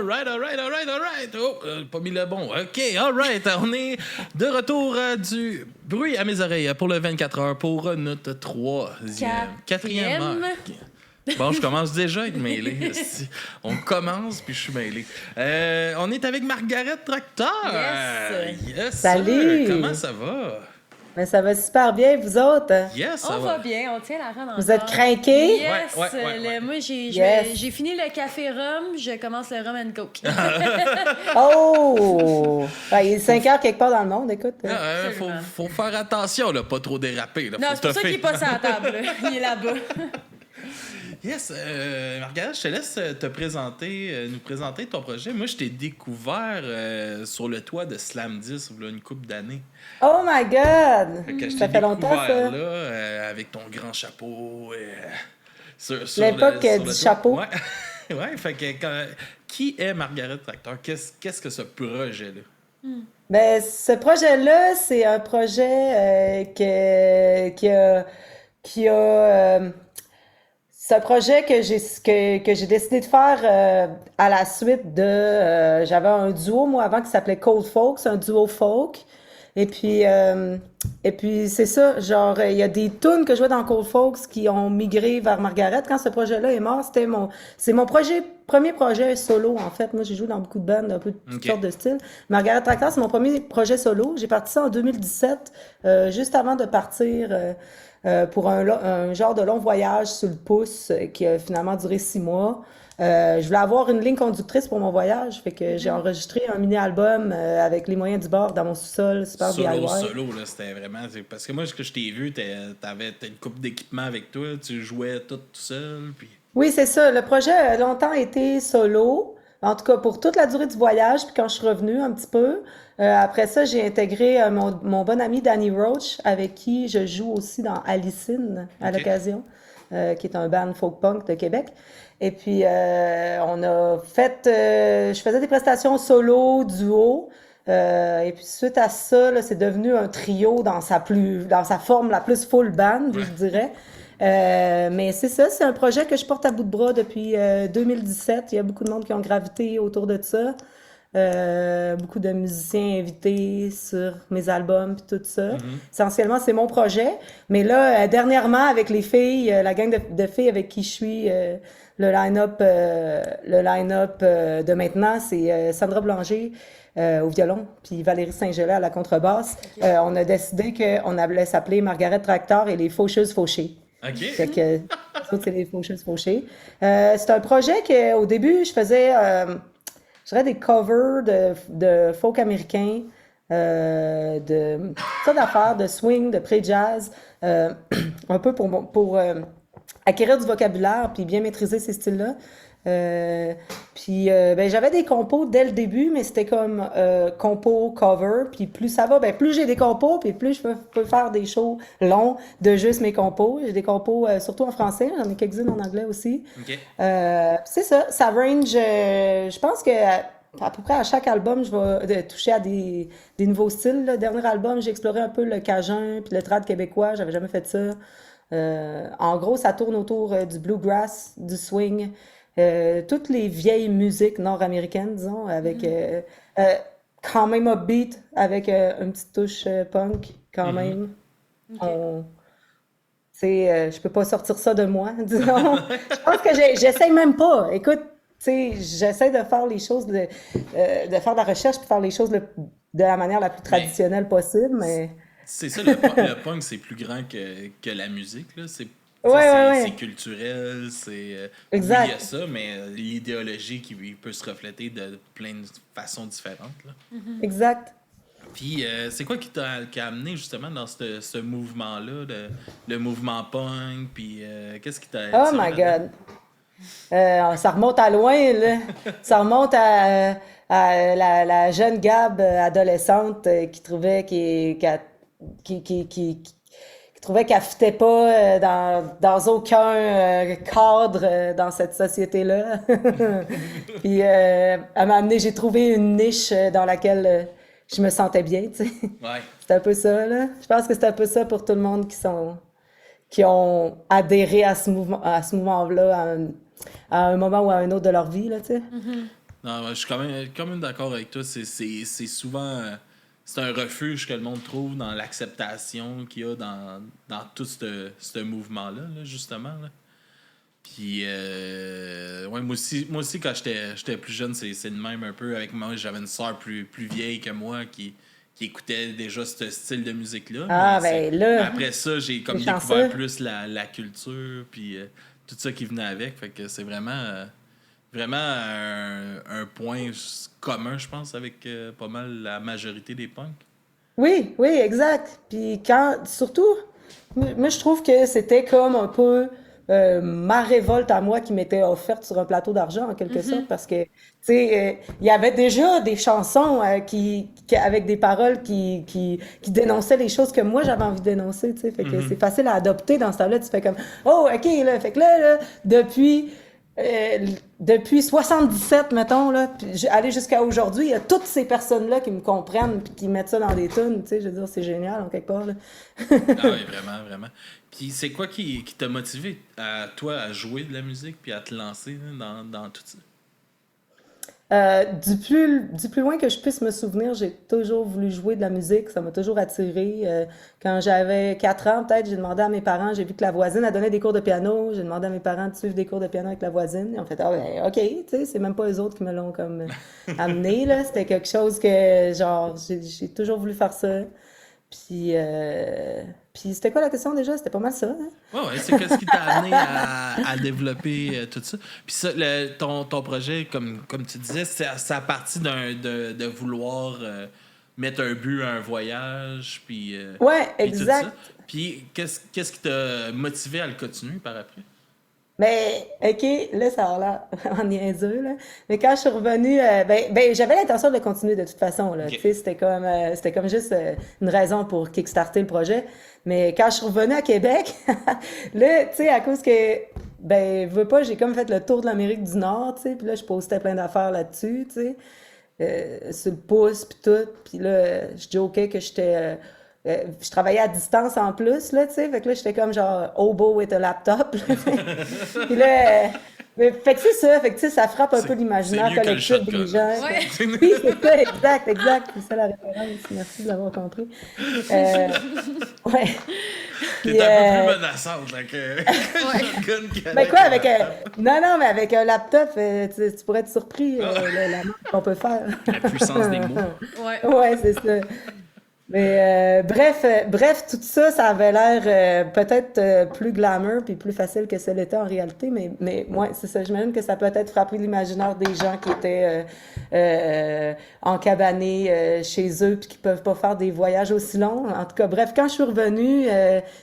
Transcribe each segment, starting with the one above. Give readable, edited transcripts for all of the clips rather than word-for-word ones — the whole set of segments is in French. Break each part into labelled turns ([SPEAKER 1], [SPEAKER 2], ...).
[SPEAKER 1] All right. Oh, pas mis le bon. OK, all right. On est de retour du bruit à mes oreilles pour le 24 heures pour notre quatrième heure. Bon, je commence déjà à être mêlé. On commence, puis je suis mêlé. On est avec Margaret Tracteur.
[SPEAKER 2] Yes.
[SPEAKER 3] Salut.
[SPEAKER 1] Comment ça va?
[SPEAKER 3] Mais ça va super bien, vous autres?
[SPEAKER 1] Yes, ça
[SPEAKER 2] On va bien, on tient la rame encore.
[SPEAKER 3] Vous êtes craqués?
[SPEAKER 2] Yes.
[SPEAKER 1] Ouais.
[SPEAKER 2] Moi, j'ai fini le café rhum, je commence le rhum and coke.
[SPEAKER 3] Oh! Ben, il est 5 heures quelque part dans le monde, écoute.
[SPEAKER 1] Faut faire attention, là, pas trop déraper. Là.
[SPEAKER 2] Non, c'est pour ça qu'il est pas sur la table. Là. Il est là-bas.
[SPEAKER 1] Yes, Margaret, je te laisse nous présenter ton projet. Moi, je t'ai découvert sur le toit de Slam 10 il y a une couple d'années.
[SPEAKER 3] Oh my God!
[SPEAKER 1] Ça
[SPEAKER 3] fait longtemps, ça.
[SPEAKER 1] Là, avec ton grand chapeau. Sur
[SPEAKER 3] l'époque
[SPEAKER 1] sur
[SPEAKER 3] du
[SPEAKER 1] le
[SPEAKER 3] chapeau.
[SPEAKER 1] Ouais, fait que qui est Margaret Tracteur? Qu'est-ce que ce projet-là?
[SPEAKER 3] Ben, ce projet-là, c'est un projet c'est un projet que j'ai décidé de faire à la suite de... j'avais un duo, moi, avant, qui s'appelait Cold Folk, c'est un duo folk. Et puis c'est ça, genre, il y a des tunes que je jouais dans Cold Folks qui ont migré vers Margaret. Quand ce projet-là est mort, c'est mon premier projet solo, en fait. Moi, j'ai joué dans beaucoup de bandes, un peu de toutes sortes de styles. Margaret Tracteur, c'est mon premier projet solo. J'ai parti ça en 2017, juste avant de partir pour un genre de long voyage sur le pouce qui a finalement duré 6 mois. Je voulais avoir une ligne conductrice pour mon voyage, fait que j'ai enregistré un mini-album avec les moyens du bord dans mon sous-sol, super DIY.
[SPEAKER 1] Solo, là, c'était vraiment... Parce que moi, ce que je t'ai vu, t'avais une couple d'équipements avec toi, tu jouais tout seul, puis...
[SPEAKER 3] Oui, c'est ça. Le projet a longtemps été solo, en tout cas pour toute la durée du voyage, puis quand je suis revenue un petit peu. Après ça, j'ai intégré mon bon ami Danny Roach, avec qui je joue aussi dans Alicine, à l'occasion, qui est un band folk-punk de Québec. Et puis, on a fait... je faisais des prestations solo, duo. Et puis, suite à ça, là, c'est devenu un trio dans sa forme la plus full band, je dirais. Mais c'est ça, c'est un projet que je porte à bout de bras depuis 2017. Il y a beaucoup de monde qui ont gravité autour de ça. Beaucoup de musiciens invités sur mes albums puis tout ça. Essentiellement, c'est mon projet. Mais là, dernièrement, avec les filles, la gang de filles avec qui je suis, le line-up de maintenant, c'est Sandra Blanger au violon, puis Valérie Saint-Gelais à la contrebasse. On a décidé qu'on allait s'appeler Margaret Tracteur et les Faucheuses Fauchées.
[SPEAKER 1] OK.
[SPEAKER 3] Fait que ça, c'est les Faucheuses Fauchées. C'est un projet qu'au début, je faisais... je dirais des covers de folk américains, de toutes sortes d'affaires, de swing, de pré-jazz, un peu pour acquérir du vocabulaire puis bien maîtriser ces styles-là. Ben, j'avais des compos dès le début, mais c'était comme compo, cover, puis plus ça va, ben plus j'ai des compos, puis plus je peux faire des shows longs de juste mes compos. J'ai des compos surtout en français, j'en ai quelques-unes en anglais aussi.
[SPEAKER 1] OK.
[SPEAKER 3] C'est ça range, je pense que à peu près à chaque album, je vais toucher à des nouveaux styles. Le dernier album, j'ai exploré un peu le cajun puis le trad québécois, j'avais jamais fait ça. En gros, ça tourne autour du bluegrass, du swing, toutes les vieilles musiques nord-américaines, disons, avec quand même upbeat, avec une petite touche punk, quand même. Je peux pas sortir ça de moi, disons. Je pense que j'essaie même pas. Écoute, j'essaie de faire les choses, de faire de la recherche, puis faire les choses de la manière la plus traditionnelle possible, mais...
[SPEAKER 1] C'est ça, le punk, c'est plus grand que la musique, là. C'est culturel, c'est...
[SPEAKER 3] Exact.
[SPEAKER 1] Oui, il y a ça, mais l'idéologie qui peut se refléter de plein de façons différentes, là.
[SPEAKER 3] Exact.
[SPEAKER 1] Puis, c'est quoi qui t'a amené justement dans ce mouvement-là, le mouvement punk, puis qu'est-ce qui t'a...
[SPEAKER 3] Oh my God! Ça remonte à loin, là. Ça remonte à la jeune Gab adolescente qui trouvait qui trouvait qu'elle fitait pas dans aucun cadre dans cette société-là. Puis elle m'a amené, j'ai trouvé une niche dans laquelle je me sentais bien, tu sais.
[SPEAKER 1] Ouais.
[SPEAKER 3] C'est un peu ça, là. Je pense que c'est un peu ça pour tout le monde qui ont adhéré à ce mouvement-là à un moment ou à un autre de leur vie, là, tu sais.
[SPEAKER 1] Non, je suis quand même d'accord avec toi. C'est souvent... c'est un refuge que le monde trouve dans l'acceptation qu'il y a dans tout ce mouvement-là, là, justement. Là. Puis, ouais, moi aussi, quand j'étais plus jeune, c'est le même un peu. Avec moi, j'avais une sœur plus vieille que moi qui écoutait déjà ce style de musique-là.
[SPEAKER 3] Ah,
[SPEAKER 1] Mais
[SPEAKER 3] ben là,
[SPEAKER 1] après ça, j'ai comme
[SPEAKER 3] c'est
[SPEAKER 1] découvert
[SPEAKER 3] chanceux.
[SPEAKER 1] plus la culture, puis tout ça qui venait avec. Fait que c'est vraiment un point commun, je pense, avec pas mal la majorité des punks.
[SPEAKER 3] Oui, oui, exact. Puis surtout, moi je trouve que c'était comme un peu ma révolte à moi qui m'était offerte sur un plateau d'argent en quelque sorte parce que, tu sais, il y avait déjà des chansons avec des paroles qui dénonçaient les choses que moi j'avais envie de dénoncer, tu sais. Fait que c'est facile à adopter dans ce temps-là. Tu fais comme, oh, ok, là, fait que là, depuis 77, mettons, là, puis aller jusqu'à aujourd'hui, il y a toutes ces personnes-là qui me comprennent puis qui mettent ça dans des tunes, tu sais, je veux dire, c'est génial, en quelque part, là.
[SPEAKER 1] Ah oui, vraiment, vraiment. Puis c'est quoi qui t'a motivé à toi à jouer de la musique puis à te lancer là, dans tout ça?
[SPEAKER 3] Du plus loin que je puisse me souvenir, j'ai toujours voulu jouer de la musique, ça m'a toujours attiré. Quand j'avais 4 ans, peut-être, j'ai demandé à mes parents, j'ai vu que la voisine a donné des cours de piano, j'ai demandé à mes parents de suivre des cours de piano avec la voisine. Ils ont fait, ah ben, ok, tu sais, c'est même pas eux autres qui me l'ont comme amené, là. C'était quelque chose que, genre, j'ai toujours voulu faire ça. Puis, puis c'était quoi la question déjà? C'était pas mal ça, hein?
[SPEAKER 1] Ouais, c'est qu'est-ce qui t'a amené à développer tout ça. Puis ça, ton projet, comme tu disais, c'est à partir de vouloir mettre un but à un voyage,
[SPEAKER 3] Ouais,
[SPEAKER 1] puis tout ça.
[SPEAKER 3] exact.
[SPEAKER 1] Puis qu'est-ce qui t'a motivé à le continuer par après?
[SPEAKER 3] Mais, OK, là, ça a l'air en niaiseux, là. Mais quand je suis revenue, j'avais l'intention de continuer de toute façon, là. Tu
[SPEAKER 1] OK.
[SPEAKER 3] sais, c'était comme juste une raison pour kickstarter le projet. Mais quand je suis revenue à Québec, là, tu sais, à cause que, veux pas, j'ai comme fait le tour de l'Amérique du Nord, tu sais, puis là, je postais plein d'affaires là-dessus, tu sais, sur le pouce, puis tout. Puis là, je jokais que je travaillais à distance en plus, là, tu sais. Fait que là, j'étais comme genre hobo with a laptop. Là, tu sais. Puis là, fait que c'est ça. Fait que, tu sais, ça frappe un peu
[SPEAKER 1] C'est
[SPEAKER 3] l'imaginaire
[SPEAKER 1] mieux que le
[SPEAKER 3] collectif
[SPEAKER 1] shotgun.
[SPEAKER 3] des gens.
[SPEAKER 2] Ouais.
[SPEAKER 3] Oui, c'est ça, exact. C'est ça la référence. Merci de l'avoir compris. Euh, ouais.
[SPEAKER 1] T'es
[SPEAKER 3] Puis,
[SPEAKER 1] un peu plus menaçante là, que
[SPEAKER 2] Ouais.
[SPEAKER 1] shotgun
[SPEAKER 3] ben
[SPEAKER 1] qu'avec
[SPEAKER 3] quoi,
[SPEAKER 1] un
[SPEAKER 3] avec un...
[SPEAKER 1] laptop.
[SPEAKER 3] Non, mais avec un laptop, tu pourrais être surpris la marque qu'on peut faire.
[SPEAKER 1] La puissance des mots.
[SPEAKER 2] Ouais.
[SPEAKER 3] Ouais, c'est ça. Mais bref, tout ça, ça avait l'air peut-être plus glamour puis plus facile que ça l'était en réalité. Mais ouais, c'est ça. J'imagine que ça peut être frappé l'imaginaire des gens qui étaient encabanés chez eux puis qui peuvent pas faire des voyages aussi longs. En tout cas, bref, quand je suis revenue,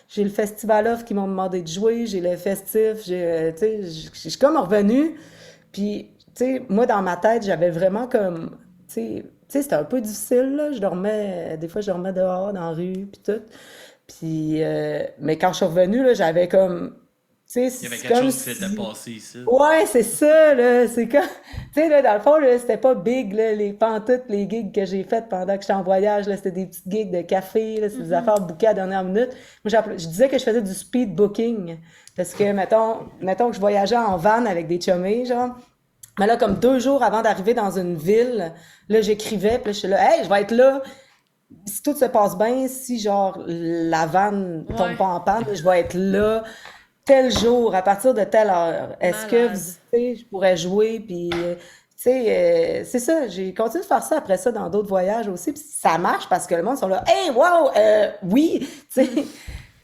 [SPEAKER 3] j'ai le Festival Off qui m'ont demandé de jouer, j'ai le festif, tu sais, je suis comme revenue. Puis, tu sais, moi, dans ma tête, j'avais vraiment comme, c'était un peu difficile, là. Des fois, je dormais dehors, dans la rue, puis tout. Puis, mais quand je suis revenue, là, j'avais comme, tu sais,
[SPEAKER 1] Il y avait
[SPEAKER 3] c'est
[SPEAKER 1] quelque
[SPEAKER 3] comme
[SPEAKER 1] chose qui s'était
[SPEAKER 3] si...
[SPEAKER 1] passé ici.
[SPEAKER 3] Ouais, c'est ça, là. C'est comme, tu sais, là, dans le fond, là, c'était pas big, là, pantoutes, les gigs que j'ai faites pendant que j'étais en voyage, là, c'était des petites gigs de café, là, c'est des affaires bookées à la dernière minute. Moi, je disais que je faisais du speed booking. Parce que, mettons que je voyageais en van avec des chummés, genre. Mais là, comme 2 jours avant d'arriver dans une ville, là, j'écrivais, puis là, je suis là, hey, je vais être là. Si tout se passe bien, si genre la vanne tombe
[SPEAKER 2] Ouais.
[SPEAKER 3] pas en panne, je vais être là tel jour, à partir de telle heure. Est-ce que,
[SPEAKER 2] Malade.
[SPEAKER 3] tu sais, je pourrais jouer, puis, tu sais, c'est ça. J'ai continué de faire ça après ça dans d'autres voyages aussi, puis ça marche parce que le monde sont là, hey, wow, oui, tu sais.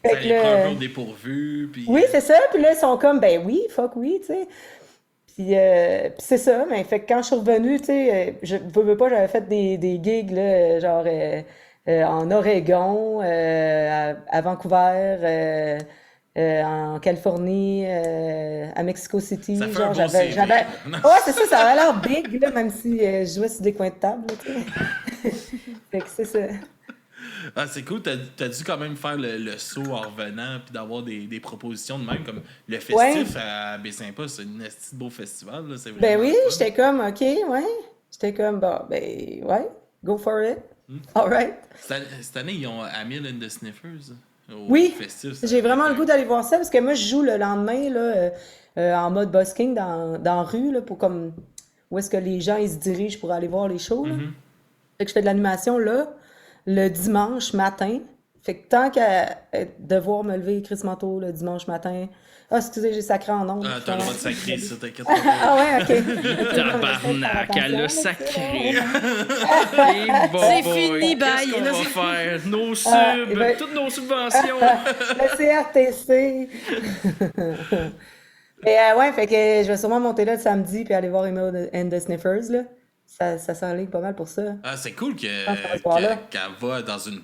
[SPEAKER 1] Ça
[SPEAKER 3] Fait que
[SPEAKER 1] les prend un peu
[SPEAKER 3] là,
[SPEAKER 1] au dépourvu. Puis,
[SPEAKER 3] oui, c'est ça. Puis là, ils sont comme, ben oui, fuck oui, tu sais. Puis c'est ça, mais fait que quand je suis revenue, tu sais, je veux pas, j'avais fait des gigs, là, genre en Oregon, à Vancouver, en Californie, à Mexico
[SPEAKER 1] ça
[SPEAKER 3] City,
[SPEAKER 1] fait un
[SPEAKER 3] genre
[SPEAKER 1] beau CV.
[SPEAKER 3] Ouais, c'est ça, ça avait l'air big, là, même si je jouais sur des coins de table, là, tu sais. Fait que c'est ça.
[SPEAKER 1] Ah, c'est cool, t'as dû quand même faire le saut en revenant puis d'avoir des propositions de même comme le
[SPEAKER 3] Ouais,
[SPEAKER 1] festif à Baie-Saint-Paul, c'est un esti de beau festival, là, c'est
[SPEAKER 3] ben
[SPEAKER 1] vraiment
[SPEAKER 3] oui,
[SPEAKER 1] le fun.
[SPEAKER 3] j'étais comme, ok, ouais. J'étais comme, bon, ben, ouais, go for it. All right.
[SPEAKER 1] Cette année, ils ont Amil and the Sniffers au
[SPEAKER 3] Oui,
[SPEAKER 1] festif, ça
[SPEAKER 3] j'ai
[SPEAKER 1] va
[SPEAKER 3] vraiment
[SPEAKER 1] être
[SPEAKER 3] le goût d'aller voir ça parce que moi, je joue le lendemain là, en mode busking dans la rue là, où est-ce que les gens, ils se dirigent pour aller voir les shows, là. Fait que je fais de l'animation là, le dimanche matin. Fait que tant qu'à devoir me lever crissement tôt le dimanche matin. Ah, excusez, j'ai sacré en ondes.
[SPEAKER 1] T'as le droit de sacrer ça, t'inquiète pas.
[SPEAKER 3] Ah ouais, ok.
[SPEAKER 4] Tabarnak, elle a sacré.
[SPEAKER 2] C'est fini, bye.
[SPEAKER 4] Qu'est-ce qu'on va faire? Nos
[SPEAKER 3] et ben-
[SPEAKER 4] toutes nos subventions.
[SPEAKER 3] Le CRTC. Mais ouais, fait que je vais sûrement monter là le samedi puis aller voir Emma and the Sniffers, là. Ça s'enligne pas mal pour ça.
[SPEAKER 1] Ah, c'est cool
[SPEAKER 3] pense qu'on va se voir là.
[SPEAKER 1] qu'elle va dans une.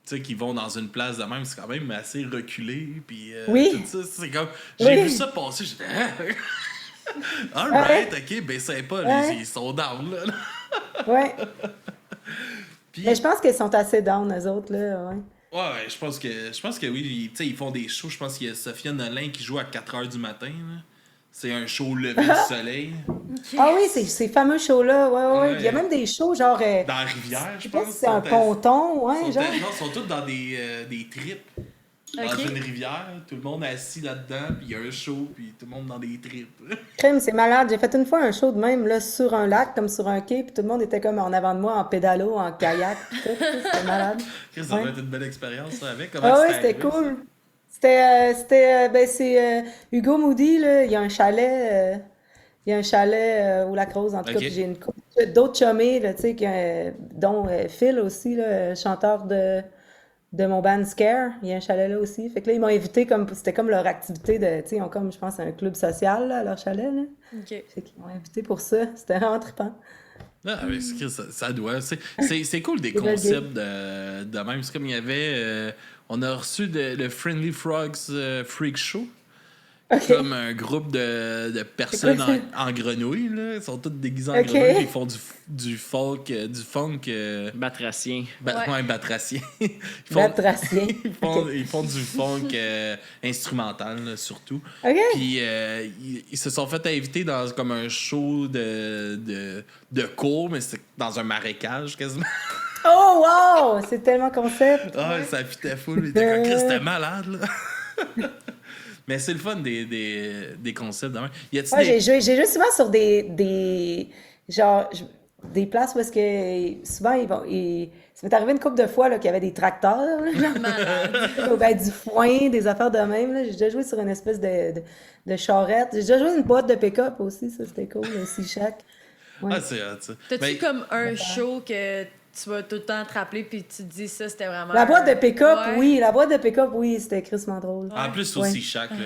[SPEAKER 1] Tu sais, qu'ils vont dans une place de même, c'est quand même assez reculé. Puis
[SPEAKER 3] Oui.
[SPEAKER 1] tout ça, c'est comme. J'ai
[SPEAKER 3] Oui.
[SPEAKER 1] vu ça passer, j'étais. Alright, ok, ben sympa, ils sont down, là.
[SPEAKER 3] Ouais.
[SPEAKER 1] Puis,
[SPEAKER 3] Mais je pense qu'ils sont assez down, eux autres, là. Ouais.
[SPEAKER 1] ouais, je pense que oui, tu sais, ils font des shows. Je pense qu'il y a Sophia Nolin qui joue à 4h du matin, là. C'est un show lever du soleil.
[SPEAKER 3] Ah oui, ces fameux shows-là, ouais.
[SPEAKER 1] Ouais.
[SPEAKER 3] Il y a même des shows, genre.
[SPEAKER 1] Dans la rivière, je
[SPEAKER 3] Je sais pas
[SPEAKER 1] pense.
[SPEAKER 3] si c'est un ponton, ouais, genre.
[SPEAKER 1] Non, ils sont tous dans des trips. Dans
[SPEAKER 2] Ok.
[SPEAKER 1] une rivière, tout le monde est assis là-dedans, puis il y a un show, puis tout le monde dans des trips.
[SPEAKER 3] Crème, c'est malade. J'ai fait une fois un show de même, là, sur un lac, comme sur un quai, puis tout le monde était comme en avant de moi, en pédalo, en kayak, puis tout. C'était malade.
[SPEAKER 1] Ça
[SPEAKER 3] Ouais.
[SPEAKER 1] va être une belle expérience, ça, avec. Comment
[SPEAKER 3] Ah oui,
[SPEAKER 1] c'est
[SPEAKER 3] c'était
[SPEAKER 1] arrivé,
[SPEAKER 3] cool. C'est Hugo Moody, là, il y a un chalet, au Lac-Rose, en tout cas,
[SPEAKER 1] Ok.
[SPEAKER 3] puis j'ai une couple d'autres chummés, là, tu sais, dont Phil aussi, là, chanteur de mon band Scare, il y a un chalet là aussi. Fait que là, ils m'ont invité c'était comme leur activité de, tu sais, ils ont comme, je pense, un club social, là, à leur chalet, là.
[SPEAKER 2] OK.
[SPEAKER 3] Fait qu'ils m'ont invité pour ça. C'était vraiment trippant.
[SPEAKER 1] Ah, mais ça doit. C'est cool des
[SPEAKER 3] Des belles
[SPEAKER 1] concepts de même. C'est comme il y avait. On a reçu le Friendly Frogs Freak Show.
[SPEAKER 3] OK.
[SPEAKER 1] Comme un groupe de personnes
[SPEAKER 3] quoi ça?
[SPEAKER 1] en grenouilles, là. Ils sont tous déguisés en
[SPEAKER 3] Ok.
[SPEAKER 1] grenouilles. Ils font du folk, du funk.
[SPEAKER 4] Batracien.
[SPEAKER 2] Ouais.
[SPEAKER 1] Batracien.
[SPEAKER 3] Batracien.
[SPEAKER 1] Ils font du funk instrumental, là, surtout.
[SPEAKER 3] OK.
[SPEAKER 1] Puis ils se sont fait inviter dans comme un show de cours, mais c'était dans un marécage quasiment.
[SPEAKER 3] Oh, wow! C'est tellement concept.
[SPEAKER 1] Ah, ça fitait full. C'était malade, là. Mais c'est le fun des concepts. Y a-tu
[SPEAKER 3] Ouais,
[SPEAKER 1] des...
[SPEAKER 3] j'ai joué souvent sur genre, des places où est-ce que souvent ça m'est arrivé une couple de fois là, qu'il y avait des tracteurs, là, genre, ben, du foin, des affaires de même. Là. J'ai déjà joué sur une espèce de charrette. J'ai déjà joué une boîte de pick-up aussi, ça c'était cool, aussi chaque. Ouais.
[SPEAKER 1] Ah, c'est hot, ça.
[SPEAKER 2] T'as-tu
[SPEAKER 1] Ben,
[SPEAKER 2] comme un show que tu vas tout le temps te rappeler puis tu te dis ça, c'était vraiment.
[SPEAKER 3] La boîte de pick-up,
[SPEAKER 2] Ouais.
[SPEAKER 3] oui, la boîte de pick-up, oui, c'était crissement drôle.
[SPEAKER 1] En plus,
[SPEAKER 3] Ouais.
[SPEAKER 1] aussi chaque. Là.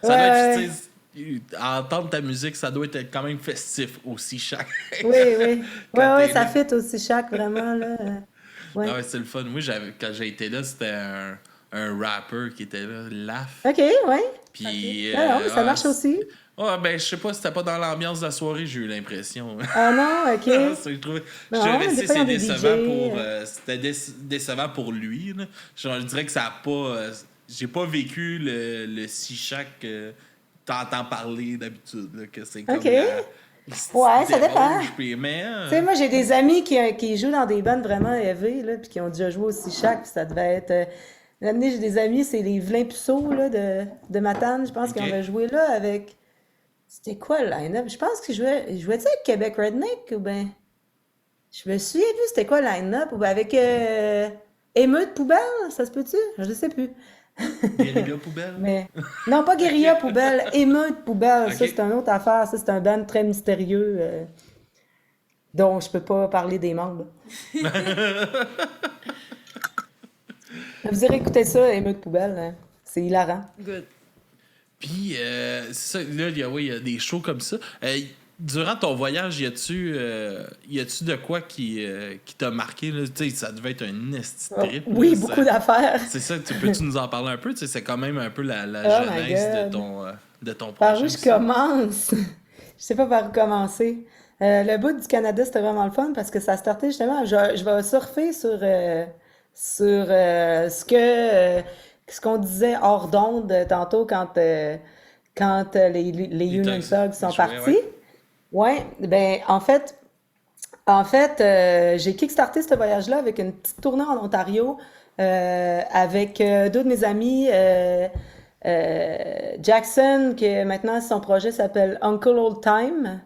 [SPEAKER 1] Ça
[SPEAKER 3] Ouais,
[SPEAKER 1] doit être,
[SPEAKER 3] ouais.
[SPEAKER 1] tu sais, entendre ta musique, ça doit être quand même festif aussi chaque.
[SPEAKER 3] Oui, oui.
[SPEAKER 1] Quand
[SPEAKER 3] Ouais,
[SPEAKER 1] t'es
[SPEAKER 3] ça
[SPEAKER 1] là.
[SPEAKER 3] fit aussi chaque, vraiment, là. Ouais.
[SPEAKER 1] Ah ouais, c'est le fun. Moi, quand j'ai été là, c'était un rapper qui était là, Laf.
[SPEAKER 3] OK, ouais.
[SPEAKER 1] Puis.
[SPEAKER 3] Non, mais ça marche aussi.
[SPEAKER 1] Ouais, ben, je sais pas, c'était pas dans l'ambiance de la soirée, j'ai eu l'impression.
[SPEAKER 3] Ah non, OK.
[SPEAKER 1] Je trouvais
[SPEAKER 3] Non,
[SPEAKER 1] que
[SPEAKER 3] des fois, il y a
[SPEAKER 1] c'est
[SPEAKER 3] des
[SPEAKER 1] décevant
[SPEAKER 3] DJ,
[SPEAKER 1] pour. C'était décevant pour lui. Là. Je dirais que ça a pas. J'ai pas vécu le si chaque que t'entends parler d'habitude. Là, que c'est comme.
[SPEAKER 3] Ok. Ouais, ça dépend.
[SPEAKER 1] Mais.
[SPEAKER 3] Tu sais, moi, j'ai des amis qui jouent dans des bandes vraiment élevées, là, puis qui ont déjà joué aussi chaque, puis ça devait être. L'année, j'ai des amis, c'est les Vilains Puceaux, là, de Matane, je pense,
[SPEAKER 1] Ok.
[SPEAKER 3] qu'ils ont joué là avec. C'était quoi le line-up? Je pense qu'ils jouaient-tu avec Québec Redneck ou ben. Je me souviens plus c'était quoi le line-up, ou ben avec Émeute Poubelle, ça se peut-tu? Je sais plus.
[SPEAKER 1] Guérilla poubelle.
[SPEAKER 3] Mais non, pas Guérilla Poubelle, Émeute Poubelle, ça
[SPEAKER 1] Ok.
[SPEAKER 3] c'est une autre affaire, ça c'est un band très mystérieux dont je peux pas parler des membres. Vous irez écouter ça, Émeute Poubelle, hein. C'est hilarant.
[SPEAKER 2] Good.
[SPEAKER 1] Puis, c'est ça, là, il y a des shows comme ça. Durant ton voyage, y a-tu de quoi qui t'a marqué? Là? Tu sais, ça devait être un esti
[SPEAKER 3] Oh,
[SPEAKER 1] trip.
[SPEAKER 3] oui,
[SPEAKER 1] là,
[SPEAKER 3] beaucoup
[SPEAKER 1] ça-
[SPEAKER 3] d'affaires.
[SPEAKER 1] C'est ça, peux-tu nous en parler un peu? Tu sais, c'est quand même un peu la
[SPEAKER 3] Oh my
[SPEAKER 1] genèse
[SPEAKER 3] God.
[SPEAKER 1] de ton
[SPEAKER 3] Par
[SPEAKER 1] projet.
[SPEAKER 3] où je
[SPEAKER 1] aussi.
[SPEAKER 3] commence? Je sais pas par où commencer. Le bout du Canada, c'était vraiment le fun parce que ça a starté justement. Je vais surfer sur ce qu'on disait hors d'onde tantôt quand les Union
[SPEAKER 1] Thugs
[SPEAKER 3] Thugs sont
[SPEAKER 1] jouaient,
[SPEAKER 3] partis. Ouais, ben en fait, j'ai kickstarté ce voyage-là avec une petite tournée en Ontario avec deux de mes amis. Jackson, qui maintenant son projet s'appelle Uncle Old Time.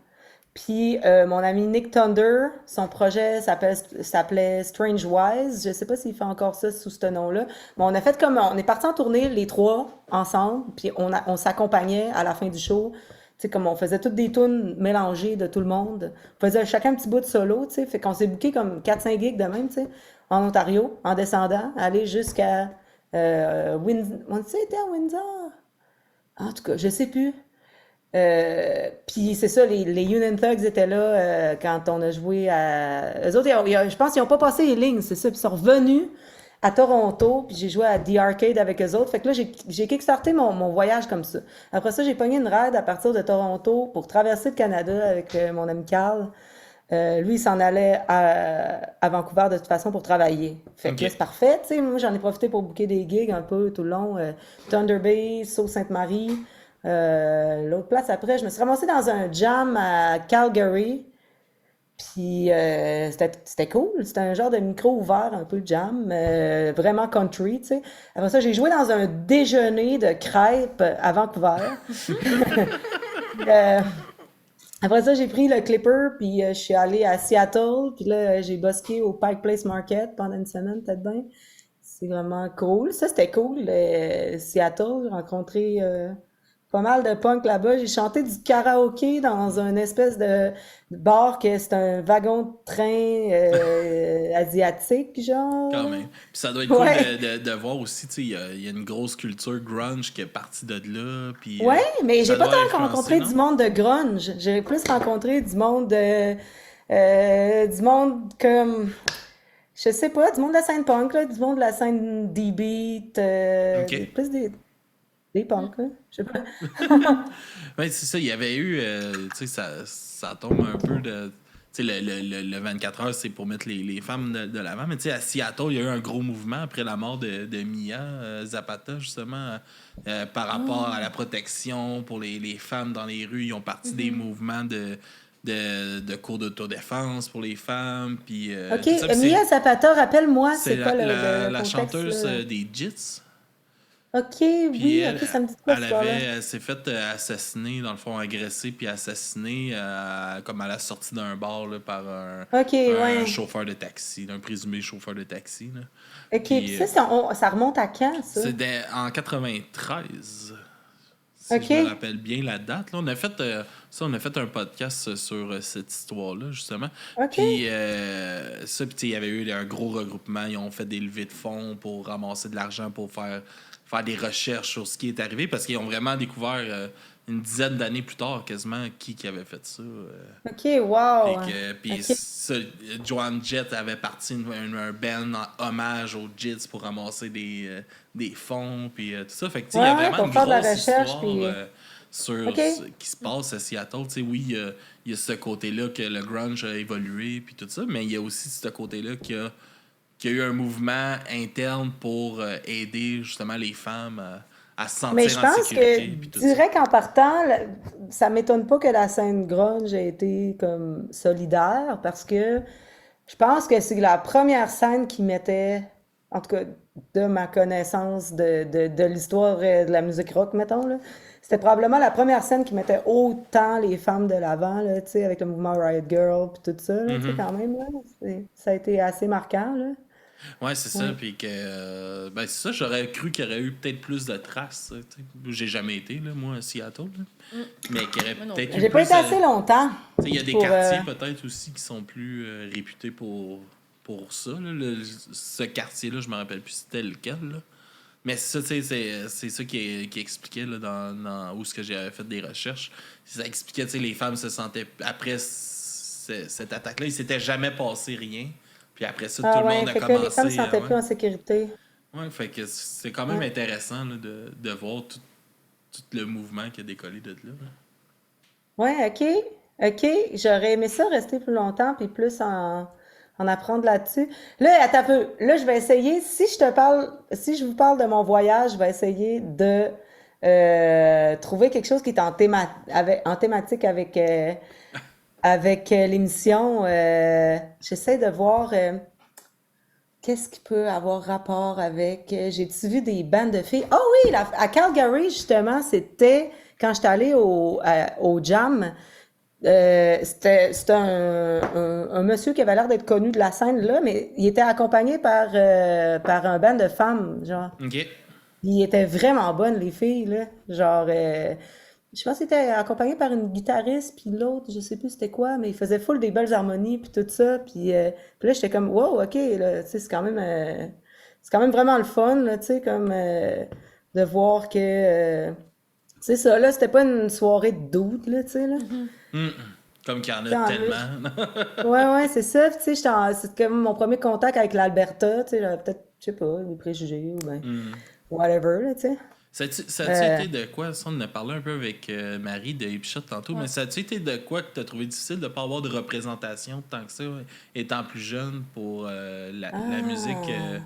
[SPEAKER 3] Puis mon ami Nick Thunder, son projet s'appelait Strange Wise. Je sais pas s'il fait encore ça sous ce nom-là. Mais on a fait comme on est partis en tournée les trois ensemble, puis on s'accompagnait à la fin du show. Tu sais, comme on faisait toutes des tunes mélangées de tout le monde. On faisait chacun un petit bout de solo, tu sais. Fait qu'on s'est booké comme 4-5 gigs de même, tu sais, en Ontario, en descendant, aller jusqu'à Windsor. On était à Windsor? En tout cas, je sais plus. Puis c'est ça, les Union Thugs étaient là quand on a joué à... Eux autres, je pense qu'ils n'ont pas passé les lignes, c'est ça. Puis ils sont revenus à Toronto, puis j'ai joué à The Arcade avec eux autres. Fait que là, j'ai kickstarté mon voyage comme ça. Après ça, j'ai pogné une ride à partir de Toronto pour traverser le Canada avec mon ami Carl. Lui, il s'en allait à Vancouver de toute façon pour travailler. Fait que là, c'est parfait. Tu sais, moi, j'en ai profité pour booker des gigs un peu tout le long. Thunder Bay, Sault-Sainte-Marie. L'autre place après, je me suis ramassée dans un jam à Calgary. Puis c'était cool. C'était un genre de micro ouvert, un peu jam. Vraiment country, tu sais. Après ça, j'ai joué dans un déjeuner de crêpes à Vancouver. Après ça, j'ai pris le Clipper, puis je suis allée à Seattle, puis là, j'ai buské au Pike Place Market pendant une semaine, peut-être bien. C'est vraiment cool. Ça, c'était cool, Seattle. J'ai rencontré pas mal de punk là-bas. J'ai chanté du karaoké dans une espèce de bar que c'est un wagon de train asiatique, genre.
[SPEAKER 1] Quand même. Puis ça doit être cool
[SPEAKER 3] Ouais.
[SPEAKER 1] de voir aussi, tu sais, il y a une grosse culture grunge qui est partie de là. Puis,
[SPEAKER 3] Ouais, mais
[SPEAKER 1] ça
[SPEAKER 3] j'ai pas
[SPEAKER 1] doit
[SPEAKER 3] tant
[SPEAKER 1] influencer,
[SPEAKER 3] rencontré
[SPEAKER 1] non?
[SPEAKER 3] du monde de grunge. J'ai plus rencontré du monde comme, je sais pas, du monde de la scène punk, là, du monde de la scène D-beat,
[SPEAKER 1] OK.
[SPEAKER 3] plus des punks, là, je sais pas.
[SPEAKER 1] Ouais, c'est ça, il y avait eu, tu sais, ça tombe un peu de. Tu sais, le 24 heures, c'est pour mettre les femmes de l'avant. Mais tu sais, à Seattle, il y a eu un gros mouvement après la mort de Mia Zapata, justement, par rapport à la protection pour les femmes dans les rues. Ils ont parti des mouvements de cours d'autodéfense pour les femmes. Puis,
[SPEAKER 3] OK,
[SPEAKER 1] tout ça. Puis
[SPEAKER 3] Mia Zapata, rappelle-moi,
[SPEAKER 1] c'est
[SPEAKER 3] c'est quoi le
[SPEAKER 1] la
[SPEAKER 3] contexte,
[SPEAKER 1] chanteuse
[SPEAKER 3] là?
[SPEAKER 1] des Jits.
[SPEAKER 3] OK,
[SPEAKER 1] Puis
[SPEAKER 3] oui,
[SPEAKER 1] elle,
[SPEAKER 3] OK, ça me dit quoi,
[SPEAKER 1] elle
[SPEAKER 3] cette histoire-là?
[SPEAKER 1] elle s'est fait assassiner, dans le fond, agressée puis assassinée comme à la sortie d'un bar là, par
[SPEAKER 3] OK,
[SPEAKER 1] un
[SPEAKER 3] ouais.
[SPEAKER 1] chauffeur de taxi, un présumé chauffeur de taxi. Là.
[SPEAKER 3] OK, puis
[SPEAKER 1] Puis
[SPEAKER 3] ça, ça remonte à quand, ça?
[SPEAKER 1] en 93, si
[SPEAKER 3] OK,
[SPEAKER 1] je me rappelle bien la date. Là. On a fait un podcast sur cette histoire-là, justement.
[SPEAKER 3] OK.
[SPEAKER 1] Puis ça, puis tu sais, il y avait eu un gros regroupement. Ils ont fait des levées de fonds pour ramasser de l'argent pour faire des recherches sur ce qui est arrivé parce qu'ils ont vraiment découvert une dizaine d'années plus tard quasiment qui avait fait ça.
[SPEAKER 3] OK, wow.
[SPEAKER 1] Puis
[SPEAKER 3] OK.
[SPEAKER 1] ça, Joan Jett avait parti un band en hommage aux Jits pour ramasser des fonds puis tout ça. Fait que tu sais, il y a
[SPEAKER 3] Ouais,
[SPEAKER 1] vraiment
[SPEAKER 3] pour
[SPEAKER 1] une
[SPEAKER 3] faire de la
[SPEAKER 1] grosse
[SPEAKER 3] recherche,
[SPEAKER 1] histoire
[SPEAKER 3] puis...
[SPEAKER 1] sur
[SPEAKER 3] OK.
[SPEAKER 1] ce qui se passe à Seattle. Tu sais, oui, il y a ce côté-là que le grunge a évolué puis tout ça, mais il y a aussi ce côté-là qu'il y a eu un mouvement interne pour aider justement les femmes à se
[SPEAKER 3] Mais
[SPEAKER 1] sentir
[SPEAKER 3] je
[SPEAKER 1] en
[SPEAKER 3] pense
[SPEAKER 1] sécurité
[SPEAKER 3] que,
[SPEAKER 1] puis tout ça.
[SPEAKER 3] direct en partant, ça m'étonne pas que la scène grunge ait été comme solidaire, parce que je pense que c'est la première scène qui mettait, en tout cas, de ma connaissance de l'histoire de la musique rock, mettons, là. C'était probablement la première scène qui mettait autant les femmes de l'avant, là, tu sais, avec le mouvement Riot Girl puis tout ça, là, tu sais, quand même, là. Ça a été assez marquant, là.
[SPEAKER 1] Ouais, c'est ça.
[SPEAKER 3] Ouais.
[SPEAKER 1] Puis que. Ben, c'est ça, j'aurais cru qu'il y aurait eu peut-être plus de traces. Tu sais. J'ai jamais été, là, moi, à Seattle. Là. Mais qu'il y aurait
[SPEAKER 2] Moi non
[SPEAKER 1] peut-être
[SPEAKER 2] plus.
[SPEAKER 1] eu
[SPEAKER 3] J'ai pas
[SPEAKER 1] plus.
[SPEAKER 3] été assez longtemps
[SPEAKER 1] Tu sais, il y a des
[SPEAKER 3] pour...
[SPEAKER 1] quartiers peut-être aussi qui sont plus réputés pour ça. Là. Ce quartier-là, je me rappelle plus c'était lequel. Là. Mais ça, tu sais, c'est ça qui expliquait là, dans où ce que j'avais fait des recherches. Ça expliquait, tu sais, les femmes se sentaient après cette attaque-là, il s'était jamais passé rien. Puis après ça, tout
[SPEAKER 3] Ah
[SPEAKER 1] le
[SPEAKER 3] ouais,
[SPEAKER 1] monde a
[SPEAKER 3] fait que les femmes
[SPEAKER 1] commencé.
[SPEAKER 3] se sentaient plus
[SPEAKER 1] Ouais.
[SPEAKER 3] en sécurité.
[SPEAKER 1] Ouais, fait que c'est quand même
[SPEAKER 3] Ouais.
[SPEAKER 1] intéressant là, de voir tout le mouvement qui a décollé de là.
[SPEAKER 3] Ouais, OK. OK. J'aurais aimé ça rester plus longtemps puis plus en apprendre là-dessus. Là, attends un peu. Là, je vais essayer. Si je vous parle de mon voyage, je vais essayer de trouver quelque chose qui est en thématique avec l'émission. J'essaie de voir qu'est-ce qui peut avoir rapport avec. J'ai-tu vu des bandes de filles? Oh oui, à Calgary, justement, c'était quand j'étais allée au Jam. C'était un monsieur qui avait l'air d'être connu de la scène, là, mais il était accompagné par un band de femmes, genre.
[SPEAKER 1] OK.
[SPEAKER 3] Ils étaient vraiment bonnes, les filles, là. Genre, je pense qu'il était accompagné par une guitariste, puis l'autre, je sais plus c'était quoi, mais il faisait full des belles harmonies, puis tout ça. Puis là, j'étais comme, wow, OK, là, tu sais, c'est quand même vraiment le fun, là, tu sais, comme de voir que, c'est ça, là, c'était pas une soirée de doute, là, tu sais, là.
[SPEAKER 1] Hum, Comme qu'il y en
[SPEAKER 3] T'sais,
[SPEAKER 1] a
[SPEAKER 3] en-
[SPEAKER 1] tellement.
[SPEAKER 3] Ouais, c'est ça, puis tu sais, c'est comme mon premier contact avec l'Alberta, tu sais, j'avais peut-être, je sais pas, des préjugés, ou ben,
[SPEAKER 1] Hum.
[SPEAKER 3] whatever, là, tu sais.
[SPEAKER 1] Ça a-tu
[SPEAKER 3] Euh,
[SPEAKER 1] été de quoi? Ça, on en a parlé un peu avec Marie de Hipshot tantôt, mais ça a-tu été de quoi que tu as trouvé difficile de ne pas avoir de représentation tant que ça, étant plus jeune pour la musique
[SPEAKER 3] ah.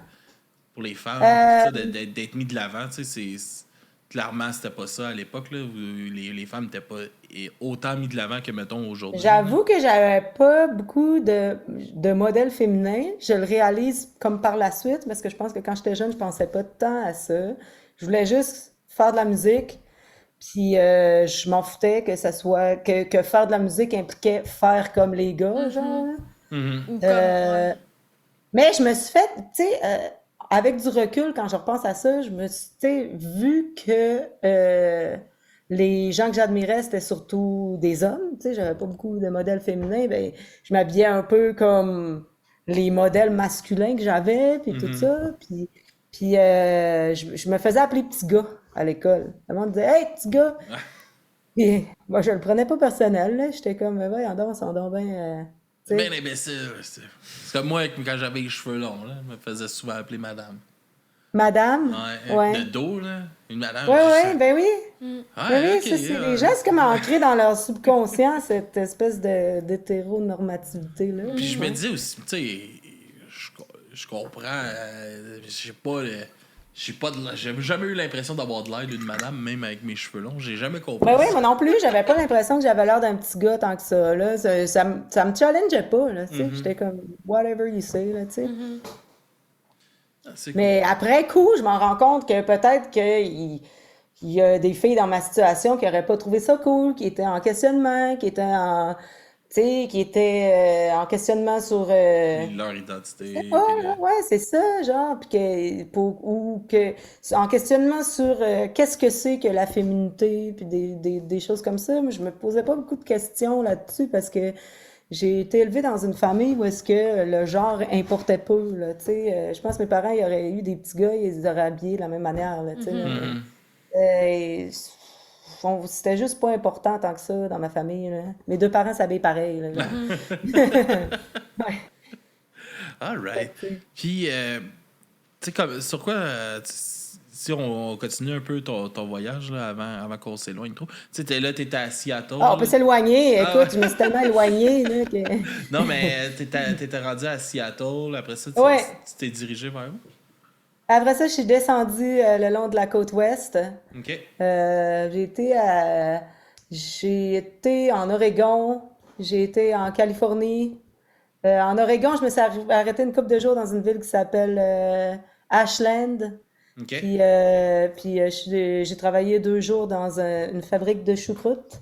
[SPEAKER 1] pour les femmes, tout ça,
[SPEAKER 3] Euh,
[SPEAKER 1] d'être mis de l'avant? Tu sais, clairement, c'était pas ça à l'époque. Là, où les femmes n'étaient pas autant mis de l'avant que, mettons, aujourd'hui. Là.
[SPEAKER 3] J'avoue que j'avais pas beaucoup de modèles féminins. Je le réalise comme par la suite, parce que je pense que quand j'étais jeune, je pensais pas tant à ça. Je voulais juste faire de la musique, puis je m'en foutais que ça soit que faire de la musique impliquait faire comme les gars, genre.
[SPEAKER 1] Mhm.
[SPEAKER 2] Ou comme,
[SPEAKER 3] Euh, mais je me suis fait, tu sais, avec du recul, quand je repense à ça, je me suis, tu sais, vu que les gens que j'admirais, c'était surtout des hommes, tu sais, j'avais pas beaucoup de modèles féminins, ben, je m'habillais un peu comme les modèles masculins que j'avais, puis tout
[SPEAKER 1] Mhm.
[SPEAKER 3] ça, puis je me faisais appeler petit gars à l'école. Le monde disait « Hey, petit gars! » Puis moi, je le prenais pas personnel, là, j'étais comme « Voyons donc, on donc bien... tu
[SPEAKER 1] Ben
[SPEAKER 3] sais.
[SPEAKER 1] imbécile. C'est comme moi, quand j'avais les cheveux longs, là, je me faisais souvent appeler madame.
[SPEAKER 3] Madame?
[SPEAKER 1] Ouais,
[SPEAKER 3] Ouais.
[SPEAKER 1] de dos, là. Une madame,
[SPEAKER 3] Ouais,
[SPEAKER 1] juste
[SPEAKER 3] ouais, ben oui.
[SPEAKER 1] ça.
[SPEAKER 3] Ben
[SPEAKER 1] Ouais,
[SPEAKER 3] oui,
[SPEAKER 1] ok.
[SPEAKER 3] ça, c'est les gens, c'est comme ancré dans leur subconscient, cette espèce d'hétéronormativité-là.
[SPEAKER 1] Puis je me
[SPEAKER 3] Ouais.
[SPEAKER 1] disais aussi, tu sais, je comprends, j'ai jamais eu l'impression d'avoir de l'air d'une madame, même avec mes cheveux longs. J'ai jamais compris
[SPEAKER 3] Ben oui,
[SPEAKER 1] ça.
[SPEAKER 3] moi non plus, j'avais pas l'impression que j'avais l'air d'un petit gars tant que ça, là. Ça me challengeait pas, là, tu sais. J'étais comme, whatever you say, là, tu sais.
[SPEAKER 1] Ah, c'est cool.
[SPEAKER 3] Mais après coup, je m'en rends compte que peut-être il y a des filles dans ma situation qui auraient pas trouvé ça cool, qui étaient en questionnement, tu sais, qui étaient en questionnement sur,
[SPEAKER 1] Leur identité.
[SPEAKER 3] ouais,
[SPEAKER 1] Puis
[SPEAKER 3] ouais, c'est ça, genre, puis ou que, en questionnement sur qu'est-ce que c'est que la féminité, puis des choses comme ça. Moi, je me posais pas beaucoup de questions là-dessus parce que j'ai été élevée dans une famille où est-ce que le genre importait peu, là, tu sais. Je pense que mes parents, ils auraient eu des petits gars, ils les auraient habillés de la même manière, là, tu sais.
[SPEAKER 1] Mhm.
[SPEAKER 3] Et c'était juste pas important tant que ça dans ma famille, là. Mes deux parents s'habillaient pareil, là, genre. Ouais,
[SPEAKER 1] All
[SPEAKER 3] fait
[SPEAKER 1] right.
[SPEAKER 3] que, tu sais.
[SPEAKER 1] Puis, tu sais, sur quoi, si on continue un peu ton voyage là, avant qu'on s'éloigne trop. Tu sais, t'étais à Seattle.
[SPEAKER 3] Ah, on peut s'éloigner.
[SPEAKER 1] Ah, ouais.
[SPEAKER 3] Écoute, je me suis tellement éloignée, là, que...
[SPEAKER 1] Non, mais t'étais rendu à Seattle. Après ça,
[SPEAKER 3] Ouais.
[SPEAKER 1] tu t'es dirigé vers où?
[SPEAKER 3] Après ça, je suis descendue le long de la côte ouest.
[SPEAKER 1] OK.
[SPEAKER 3] J'ai été en Oregon, j'ai été en Californie. En Oregon, je me suis arrêtée une couple de jours dans une ville qui s'appelle Ashland.
[SPEAKER 1] OK.
[SPEAKER 3] J'ai travaillé 2 jours dans une fabrique de choucroute.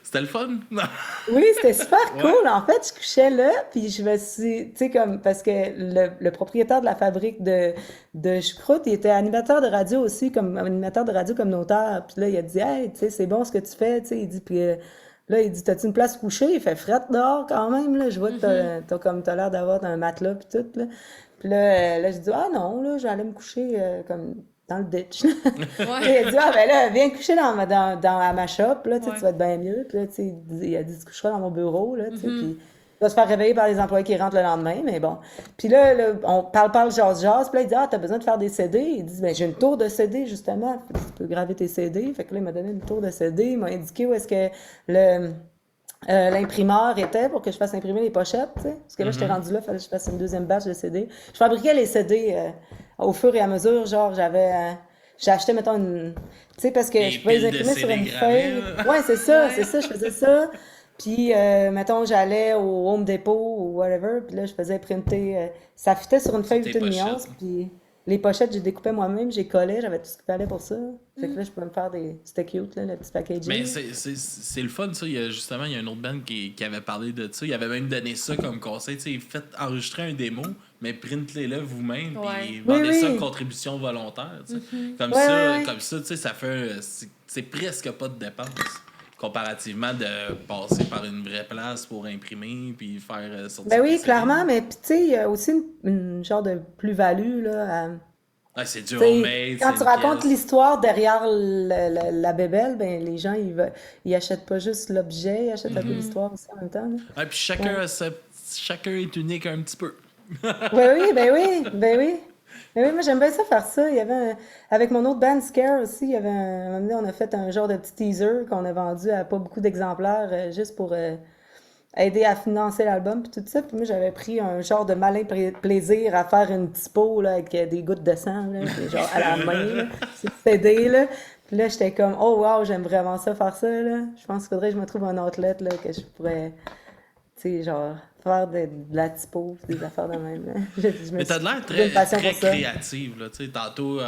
[SPEAKER 1] C'était le fun? Non.
[SPEAKER 3] Oui, c'était super
[SPEAKER 1] Ouais.
[SPEAKER 3] cool. En fait, je couchais là, puis je me suis, tu sais, comme, parce que le propriétaire de la fabrique de choucroute, il était animateur de radio aussi, comme animateur de radio communautaire. Puis là, il a dit, hey, tu sais, c'est bon ce que tu fais, tu sais. Il dit, puis là, il dit, t'as-tu une place couchée? Il fait frette dehors quand même, là. Je vois que t'as l'air d'avoir un matelas, puis tout, là. Puis là, je dis, ah non, là, j'allais me coucher comme dans le ditch. Puis
[SPEAKER 2] Ouais.
[SPEAKER 3] il a dit, ah ben là, viens coucher à ma shop, là, tu sais,
[SPEAKER 2] Ouais.
[SPEAKER 3] tu vas être bien mieux. Puis là, tu sais, il a dit, tu coucheras dans mon bureau, là, tu sais, puis il va se faire réveiller par les employés qui rentrent le lendemain, mais bon. Puis là, on parle, jase, puis là, il dit, ah, t'as besoin de faire des CD? Il dit, ben, j'ai une tour de CD, justement, tu peux graver tes CD. Fait que là, il m'a donné une tour de CD, il m'a indiqué où est-ce que l'imprimeur était pour que je fasse imprimer les pochettes, tu sais. Parce que là, j'étais rendue là, il fallait que je fasse une deuxième batch de CD. Je fabriquais les CD au fur et à mesure, genre, j'ai acheté, mettons, tu sais, parce que
[SPEAKER 1] Des
[SPEAKER 3] je pouvais les
[SPEAKER 1] piles de
[SPEAKER 3] imprimer sur
[SPEAKER 1] CD
[SPEAKER 3] une
[SPEAKER 1] gravées,
[SPEAKER 3] feuille.
[SPEAKER 1] là.
[SPEAKER 3] Ouais,
[SPEAKER 2] Ouais.
[SPEAKER 3] c'est ça, je faisais ça. Puis, mettons, j'allais au Home Depot ou whatever, puis là, je faisais printer, ça fitait sur une feuille
[SPEAKER 1] Tes
[SPEAKER 3] 8,5
[SPEAKER 1] pochettes.
[SPEAKER 3] onces, puis les pochettes, je découpais moi-même, j'ai collé, j'avais tout ce qu'il fallait pour ça. Fait que là, je pouvais me faire des... C'était cute, là, le petit packaging.
[SPEAKER 1] Mais c'est le fun, ça. Justement, il y a un autre band qui avait parlé de ça. Il avait même donné ça comme conseil. Tu sais, faites enregistrer un démo, mais printez-le vous-même, puis vendez ça en contribution volontaire. Tu sais. Comme ça, tu sais, ça fait... C'est presque pas de dépenses. Comparativement de passer par une vraie place pour imprimer puis faire sortir.
[SPEAKER 3] Ben oui, clairement, mais tu sais, il y a aussi une genre de plus-value, là.
[SPEAKER 1] C'est du homemade.
[SPEAKER 3] Quand tu racontes l'histoire derrière la bébelle, ben les gens, ils achètent pas juste l'objet, ils achètent un peu l'histoire aussi en même temps.
[SPEAKER 1] Puis chacun est unique un petit peu.
[SPEAKER 3] Ben oui, moi j'aime bien ça faire ça. Il y avait avec mon autre band Scare aussi, il y avait un moment donné, on a fait un genre de petit teaser qu'on a vendu à pas beaucoup d'exemplaires juste pour aider à financer l'album puis tout ça. Puis moi j'avais pris un genre de malin plaisir à faire une typo là, avec des gouttes de sang là, puis genre à la main, là, sur le CD là. Puis là j'étais comme oh wow, j'aime vraiment ça faire ça là. Je pense qu'il faudrait que je me trouve un outlet là que je pourrais tu sais genre faire de la typo, des affaires de même. Là.
[SPEAKER 1] Mais t'as de l'air très créative. Là. Tantôt,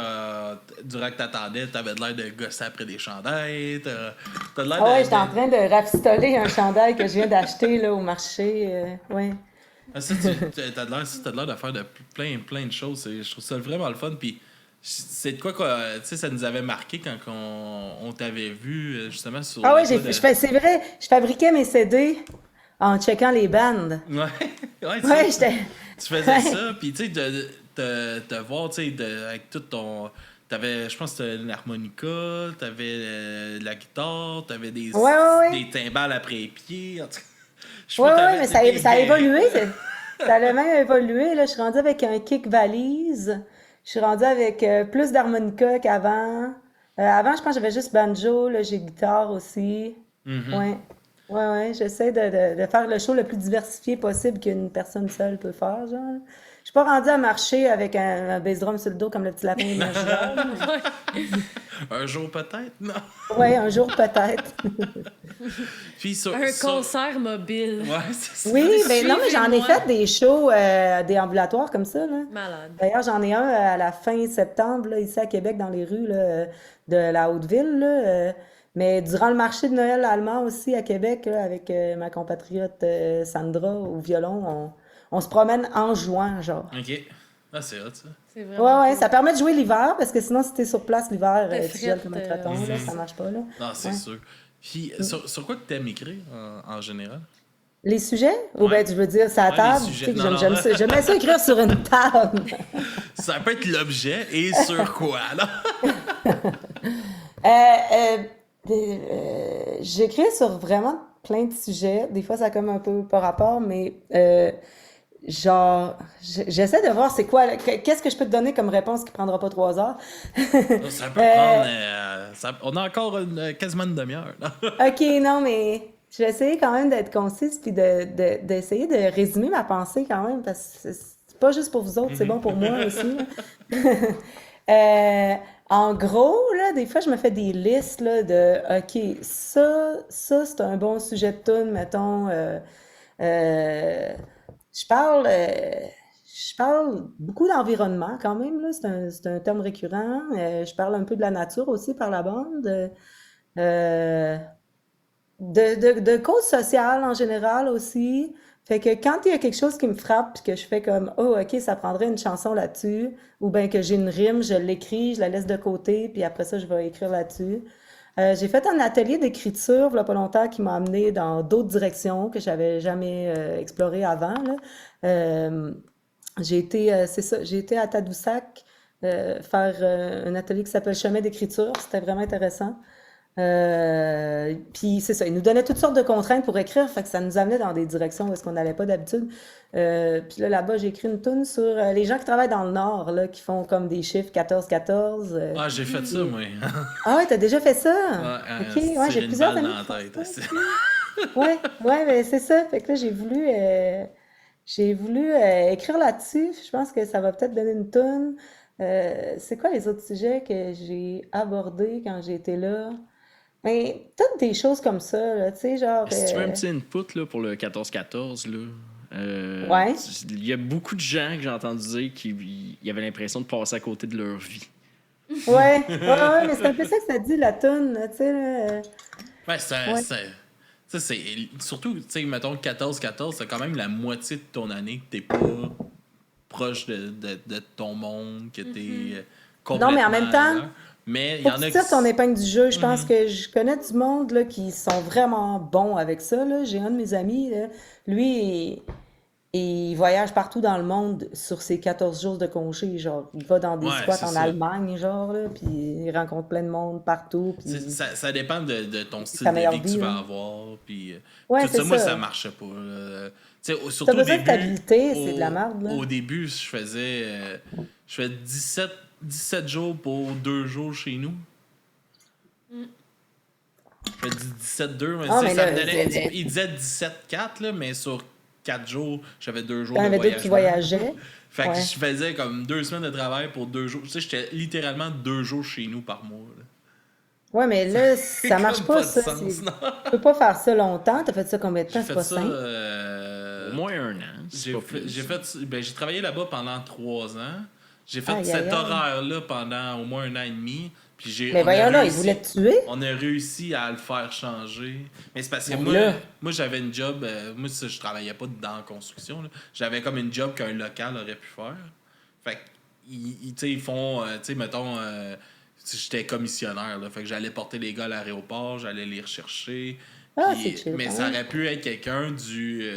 [SPEAKER 1] durant que t'attendais, t'avais de l'air de gosser après des chandails. T'as de l'air
[SPEAKER 3] j'étais en train de rafistoler un chandail que je viens d'acheter là, au marché. Ouais.
[SPEAKER 1] T'as de l'air de faire de plein de choses. Je trouve ça vraiment le fun. Puis c'est de quoi ça nous avait marqué quand on t'avait vu justement sur...
[SPEAKER 3] Ah oui, c'est vrai, je fabriquais mes CD en checkant les bandes.
[SPEAKER 1] J'étais... Tu faisais ça, puis tu sais, de voir, tu sais, avec tout ton... T'avais, je pense que t'avais l'harmonica, t'avais la guitare, t'avais des timbales après pieds.
[SPEAKER 3] Mais ça a évolué. Ça a même évolué. Là. Je suis rendue avec un kick valise. Je suis rendue avec plus d'harmonica qu'avant. Avant, je pense que j'avais juste banjo. Là, j'ai guitare aussi. Ouais, j'essaie de faire le show le plus diversifié possible qu'une personne seule peut faire, genre. Je suis pas rendue à marcher avec un bass drum sur le dos comme le petit lapin de
[SPEAKER 1] Un jour peut-être, non?
[SPEAKER 3] Ouais, un jour peut-être.
[SPEAKER 1] Puis
[SPEAKER 2] concert mobile.
[SPEAKER 1] Ouais, c'est ça.
[SPEAKER 3] Oui, ben non, mais j'en ai fait des shows déambulatoires comme ça, là.
[SPEAKER 2] Malade.
[SPEAKER 3] D'ailleurs, j'en ai un à la fin septembre, là, ici à Québec, dans les rues là, de la Haute-Ville, là. Mais durant le marché de Noël allemand aussi à Québec, là, avec ma compatriote Sandra au violon, on se promène en jouant, genre.
[SPEAKER 1] OK. Ah, c'est hot, ça.
[SPEAKER 2] C'est vraiment
[SPEAKER 3] Ouais,
[SPEAKER 2] cool.
[SPEAKER 3] ça permet de jouer l'hiver, parce que sinon, si t'es sur place l'hiver, tu gèles comme un croton, là, ça marche pas, là.
[SPEAKER 1] Non, c'est sûr. Puis, sur quoi que t'aimes écrire, en général?
[SPEAKER 3] Les sujets? Ou ben, tu veux dire, c'est à
[SPEAKER 1] Ouais,
[SPEAKER 3] table?
[SPEAKER 1] les
[SPEAKER 3] Tu
[SPEAKER 1] sujets.
[SPEAKER 3] sais que
[SPEAKER 1] Non,
[SPEAKER 3] j'aime
[SPEAKER 1] non.
[SPEAKER 3] ça. J'aime bien ça écrire sur une table.
[SPEAKER 1] Ça peut être l'objet et sur quoi, là?
[SPEAKER 3] J'écris sur vraiment plein de sujets. Des fois, ça a comme un peu par rapport, mais genre, j'essaie de voir c'est quoi, qu'est-ce que je peux te donner comme réponse qui prendra pas 3 heures.
[SPEAKER 1] Ça peut prendre... on a encore quasiment une demi-heure, là.
[SPEAKER 3] OK, non, mais je vais essayer quand même d'être concise puis d'essayer de résumer ma pensée quand même, parce que c'est pas juste pour vous autres, c'est bon pour moi aussi. En gros, là, des fois, je me fais des listes là, de OK, ça c'est un bon sujet de tune, mettons. Je parle beaucoup d'environnement quand même, là. C'est un terme récurrent. Je parle un peu de la nature aussi par la bande. De causes sociales en général aussi. Fait que quand il y a quelque chose qui me frappe puis que je fais comme oh OK, ça prendrait une chanson là-dessus, ou bien que j'ai une rime, je l'écris, je la laisse de côté, puis après ça je vais écrire là-dessus. J'ai fait un atelier d'écriture il y a pas longtemps qui m'a amené dans d'autres directions que j'avais jamais explorées avant là. J'ai été à Tadoussac faire un atelier qui s'appelle Chemin d'écriture, c'était vraiment intéressant. Puis c'est ça, ils nous donnaient toutes sortes de contraintes pour écrire, fait que ça nous amenait dans des directions où est-ce qu'on n'allait pas d'habitude. Puis là-bas, j'ai écrit une toune sur les gens qui travaillent dans le Nord, là, qui font comme des chiffres 14-14.
[SPEAKER 1] Ah, j'ai fait ça, moi.
[SPEAKER 3] Ah ouais, t'as déjà fait ça? Ok, ouais, j'ai plusieurs amis
[SPEAKER 1] dans la
[SPEAKER 3] qui
[SPEAKER 1] tête.
[SPEAKER 3] font ça aussi. Ouais, mais c'est ça. Fait que là, j'ai voulu écrire là-dessus. Je pense que ça va peut-être donner une toune. C'est quoi les autres sujets que j'ai abordés quand j'ai été là? Mais toutes des choses comme ça, là, tu sais, genre...
[SPEAKER 4] Si tu veux un petit input là, pour le 14-14, là,
[SPEAKER 3] Ouais.
[SPEAKER 4] Il y a beaucoup de gens que j'ai entendu dire qu'ils avaient l'impression de passer à côté de leur vie.
[SPEAKER 3] Ouais, mais c'est un peu ça que ça dit, la toune, là, tu sais, là.
[SPEAKER 1] Ouais,
[SPEAKER 3] Ouais.
[SPEAKER 1] ça, c'est surtout, tu sais, mettons 14-14, c'est quand même la moitié de ton année que t'es pas proche de ton monde, que t'es
[SPEAKER 3] Non, mais en même temps,
[SPEAKER 1] ailleurs. Mais il y
[SPEAKER 3] faut
[SPEAKER 1] en
[SPEAKER 3] que
[SPEAKER 1] a
[SPEAKER 3] tu
[SPEAKER 1] qui.
[SPEAKER 3] tires ton épingle du jeu. Je pense que je connais du monde là, qui sont vraiment bons avec ça. Là. J'ai un de mes amis, là, lui, il voyage partout dans le monde sur ses 14 jours de congé. Genre, il va dans des
[SPEAKER 1] Ouais,
[SPEAKER 3] squats
[SPEAKER 1] c'est
[SPEAKER 3] en
[SPEAKER 1] ça.
[SPEAKER 3] Allemagne, genre, là, puis il rencontre plein de monde partout. Puis
[SPEAKER 1] Ça dépend de ton
[SPEAKER 3] c'est
[SPEAKER 1] style
[SPEAKER 3] sa
[SPEAKER 1] de
[SPEAKER 3] meilleure
[SPEAKER 1] vie que tu
[SPEAKER 3] vie.
[SPEAKER 1] vas
[SPEAKER 3] Là.
[SPEAKER 1] avoir. Puis,
[SPEAKER 3] Ouais,
[SPEAKER 1] tout
[SPEAKER 3] c'est
[SPEAKER 1] ça, moi, ça
[SPEAKER 3] ça.
[SPEAKER 1] marchait pas. Là. Tu sais,
[SPEAKER 3] T'as
[SPEAKER 1] surtout au
[SPEAKER 3] besoin de
[SPEAKER 1] début.
[SPEAKER 3] stabilité, c'est de la merde, là.
[SPEAKER 1] Au début, je fais 17 jours pour 2 jours chez nous. Je fais 17-2, mais
[SPEAKER 3] Ah,
[SPEAKER 1] tu sais,
[SPEAKER 3] mais
[SPEAKER 1] ça
[SPEAKER 3] là,
[SPEAKER 1] me donnait. Il disait 17-4, là, mais sur 4 jours, j'avais 2 jours
[SPEAKER 3] t'en
[SPEAKER 1] de
[SPEAKER 3] avais d'autres qui
[SPEAKER 1] voyagement.
[SPEAKER 3] voyageaient.
[SPEAKER 1] Fait que
[SPEAKER 3] Ouais.
[SPEAKER 1] je faisais comme 2 semaines de travail pour 2 jours. Tu sais, j'étais littéralement 2 jours chez nous par mois. Là.
[SPEAKER 3] Ouais, mais là,
[SPEAKER 1] C'est
[SPEAKER 3] ça marche
[SPEAKER 1] comme
[SPEAKER 3] pas,
[SPEAKER 1] pas de
[SPEAKER 3] ça.
[SPEAKER 1] sens, non?
[SPEAKER 3] Tu peux pas faire ça longtemps. T'as fait ça combien de
[SPEAKER 1] J'ai
[SPEAKER 3] temps? C'est
[SPEAKER 1] fait
[SPEAKER 3] pas
[SPEAKER 1] ça.
[SPEAKER 3] simple.
[SPEAKER 4] Au moins 1 an. C'est pas plus.
[SPEAKER 1] J'ai travaillé là-bas pendant 3 ans. J'ai fait
[SPEAKER 3] Aïe, aïe,
[SPEAKER 1] cet
[SPEAKER 3] aïe.
[SPEAKER 1] horaire-là pendant au moins 1 an et demi. Puis
[SPEAKER 3] Mais voyons là, il voulait te tuer.
[SPEAKER 1] on a réussi à le faire changer. Mais c'est parce que
[SPEAKER 3] Mais là-
[SPEAKER 1] moi j'avais une job. Moi, je travaillais pas dans la construction. Là. J'avais comme une job qu'un local aurait pu faire. Fait ils font. Tu sais, mettons. J'étais commissionnaire. Là, fait que j'allais porter les gars à l'aéroport, j'allais les rechercher.
[SPEAKER 3] Ah,
[SPEAKER 1] Puis,
[SPEAKER 3] c'est chill,
[SPEAKER 1] mais
[SPEAKER 3] quand
[SPEAKER 1] ça
[SPEAKER 3] même.
[SPEAKER 1] aurait pu être quelqu'un du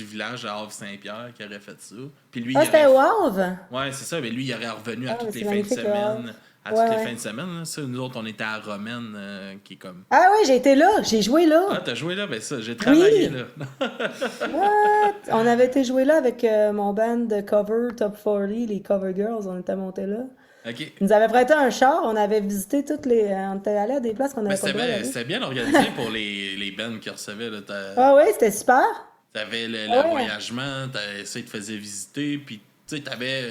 [SPEAKER 1] village à Havre-Saint-Pierre qui aurait fait ça. Puis lui,
[SPEAKER 3] Ah,
[SPEAKER 1] il
[SPEAKER 3] c'était
[SPEAKER 1] aurait.
[SPEAKER 3] wow!
[SPEAKER 1] Ouais, c'est ça. Mais lui, il aurait revenu à
[SPEAKER 3] Ah, mais
[SPEAKER 1] toutes
[SPEAKER 3] c'est
[SPEAKER 1] les fins de
[SPEAKER 3] magnifique, le Havre.
[SPEAKER 1] semaine. À
[SPEAKER 3] Ouais,
[SPEAKER 1] toutes les
[SPEAKER 3] ouais.
[SPEAKER 1] fins de semaine. Là. Ça, nous autres, on était à Romaine, qui est comme.
[SPEAKER 3] Ah oui, j'ai été là, j'ai joué
[SPEAKER 1] Ah,
[SPEAKER 3] là.
[SPEAKER 1] t'as joué là? Ben ça, j'ai travaillé
[SPEAKER 3] Oui!
[SPEAKER 1] là.
[SPEAKER 3] What? On avait été jouer là avec mon band de cover Top 40, les Cover Girls, on était montés là.
[SPEAKER 1] OK.
[SPEAKER 3] Ils nous avaient prêté un char, on avait visité toutes les. On était allé à des places qu'on
[SPEAKER 1] Mais
[SPEAKER 3] n'avait pas le droit d'aller.
[SPEAKER 1] c'était bien organisé pour les bands qui recevaient. Là.
[SPEAKER 3] Ah oui, c'était super.
[SPEAKER 1] T'avais le
[SPEAKER 3] Ouais.
[SPEAKER 1] voyagement, ça, ils te faisaient visiter, puis tu sais, t'avais.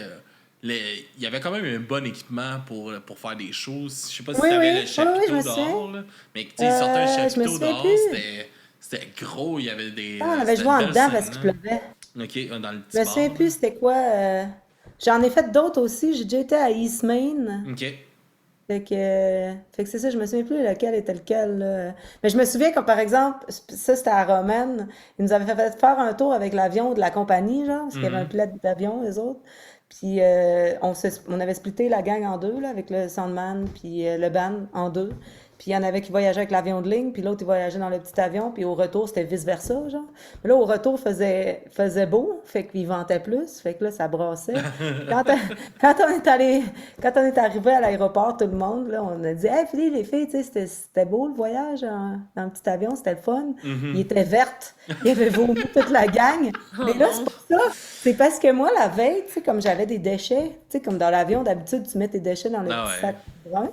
[SPEAKER 1] Il y avait quand même un bon équipement pour faire des choses. Je sais pas si
[SPEAKER 3] Oui,
[SPEAKER 1] t'avais
[SPEAKER 3] oui.
[SPEAKER 1] le chapiteau
[SPEAKER 3] Oui, je me
[SPEAKER 1] dehors, là, mais tu sais, ils sortaient un
[SPEAKER 3] je me
[SPEAKER 1] chapiteau
[SPEAKER 3] souviens
[SPEAKER 1] dehors,
[SPEAKER 3] plus.
[SPEAKER 1] c'était gros, il y avait des.
[SPEAKER 3] Ah, on avait
[SPEAKER 1] c'était
[SPEAKER 3] joué en
[SPEAKER 1] une belle
[SPEAKER 3] dedans parce
[SPEAKER 1] scène,
[SPEAKER 3] qu'il
[SPEAKER 1] là.
[SPEAKER 3] pleuvait.
[SPEAKER 1] OK, dans le
[SPEAKER 3] Je
[SPEAKER 1] petit
[SPEAKER 3] me
[SPEAKER 1] bar.
[SPEAKER 3] souviens plus c'était quoi. J'en ai fait d'autres aussi. J'ai déjà été à East Main.
[SPEAKER 1] OK.
[SPEAKER 3] Fait que c'est ça, je me souviens plus lequel était lequel, là. Mais je me souviens que, par exemple, ça c'était à Romaine, ils nous avaient fait faire un tour avec l'avion de la compagnie, genre, parce qu'il y avait un pilote d'avion, les autres. Puis on avait splitté la gang en deux, là, avec le Soundman, puis le band en deux. Puis il y en avait qui voyageaient avec l'avion de ligne, puis l'autre, il voyageait dans le petit avion, puis au retour, c'était vice-versa, genre. Mais là, au retour, faisait beau, fait qu'il ventait plus, fait que là, ça brassait. Quand, quand on est arrivé à l'aéroport, tout le monde, là, on a dit « Hey, Philippe, les filles, tu sais, c'était beau le voyage dans le petit avion, c'était le fun. Il était verte, il avait vomi toute la gang. Mais là, c'est pas ça. C'est parce que moi, la veille, tu sais, comme j'avais des déchets, tu sais, comme dans l'avion, d'habitude, tu mets tes déchets dans le
[SPEAKER 1] Ah
[SPEAKER 3] petit
[SPEAKER 1] ouais.
[SPEAKER 3] sac brun.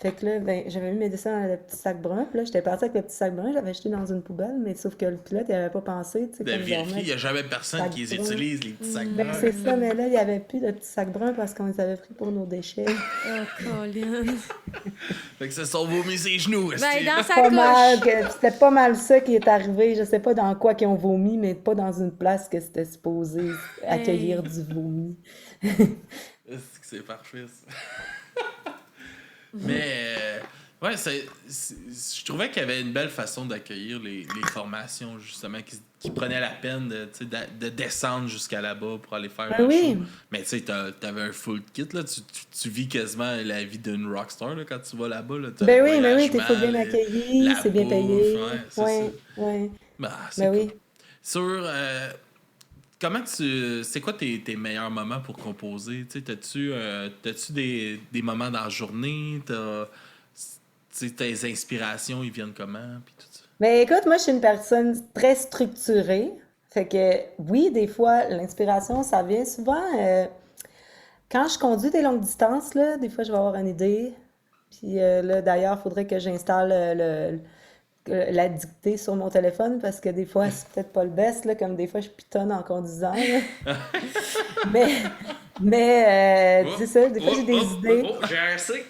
[SPEAKER 3] Fait que là, ben, j'avais mis mes dessins dans le petit sac brun. Puis là, j'étais partie avec le petit sac brun, j'avais jeté dans une poubelle, mais sauf que le pilote, il avait pas pensé, tu sais,
[SPEAKER 1] De
[SPEAKER 3] comme
[SPEAKER 1] vérifier, il
[SPEAKER 3] dormir.
[SPEAKER 1] n'y a jamais personne
[SPEAKER 3] Sac
[SPEAKER 1] qui les
[SPEAKER 3] brun.
[SPEAKER 1] utilise, les petits sacs
[SPEAKER 3] Ben,
[SPEAKER 1] bruns.
[SPEAKER 3] c'est ça, mais là, il n'y avait plus de petits sacs bruns parce qu'on les avait pris pour nos déchets.
[SPEAKER 2] Oh, Colin.
[SPEAKER 1] Fait que ça sont vomi ses genoux.
[SPEAKER 2] Ben,
[SPEAKER 1] esti.
[SPEAKER 2] dans sa
[SPEAKER 3] Pas mal,
[SPEAKER 2] couche.
[SPEAKER 3] c'était pas mal ça qui est arrivé. Je sais pas dans quoi qu'ils ont vomi, mais pas dans une place que c'était supposé accueillir du vomi.
[SPEAKER 1] Est-ce que c'est parfait, ça? Mais, ouais, je trouvais qu'il y avait une belle façon d'accueillir les formations, justement, qui prenaient la peine tu sais, de descendre jusqu'à là-bas pour aller faire
[SPEAKER 3] Ben
[SPEAKER 1] un
[SPEAKER 3] oui.
[SPEAKER 1] show. Mais tu sais, t'avais un full kit, là. Tu vis quasiment la vie d'une rockstar, là, quand tu vas là-bas. Là. T'as
[SPEAKER 3] Ben
[SPEAKER 1] le
[SPEAKER 3] oui, t'es full
[SPEAKER 1] voyagement,
[SPEAKER 3] bien accueilli,
[SPEAKER 1] la
[SPEAKER 3] c'est bien
[SPEAKER 1] bouffe,
[SPEAKER 3] payé.
[SPEAKER 1] ouais, c'est
[SPEAKER 3] Ouais,
[SPEAKER 1] ça.
[SPEAKER 3] ouais.
[SPEAKER 1] Bah, c'est
[SPEAKER 3] Ben
[SPEAKER 1] cool.
[SPEAKER 3] oui.
[SPEAKER 1] Sur c'est quoi tes meilleurs moments pour composer? Tu sais, t'as-tu des moments dans la journée? Tu sais, tes inspirations, ils viennent comment? Puis tout ça.
[SPEAKER 3] Mais écoute, moi, je suis une personne très structurée. Fait que oui, des fois, l'inspiration, ça vient souvent quand je conduis des longues distances, là, des fois, je vais avoir une idée. Puis là, d'ailleurs, il faudrait que j'installe la dictée sur mon téléphone parce que des fois, c'est peut-être pas le best, là, comme des fois, je pitonne en conduisant, là. Mais, mais c'est ça, des fois, j'ai des idées.
[SPEAKER 4] Oh, GRC!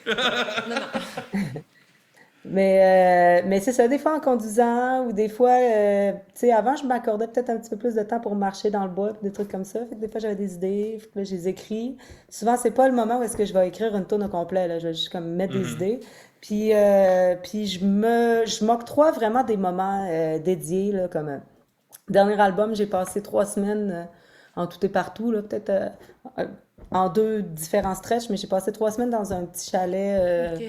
[SPEAKER 3] Mais c'est ça, des fois en conduisant ou des fois, tu sais, avant, je m'accordais peut-être un petit peu plus de temps pour marcher dans le bois, puis des trucs comme ça. Fait que des fois, j'avais des idées, fait que là, je les écris. Souvent, c'est pas le moment où est-ce que je vais écrire une tourne au complet, là. Je vais juste comme mettre des idées. Puis je m'octroie vraiment des moments dédiés, là, comme dernier album, j'ai passé 3 semaines en tout et partout, là, peut-être euh, en 2 différents stretches, mais j'ai passé 3 semaines dans un petit chalet
[SPEAKER 2] OK.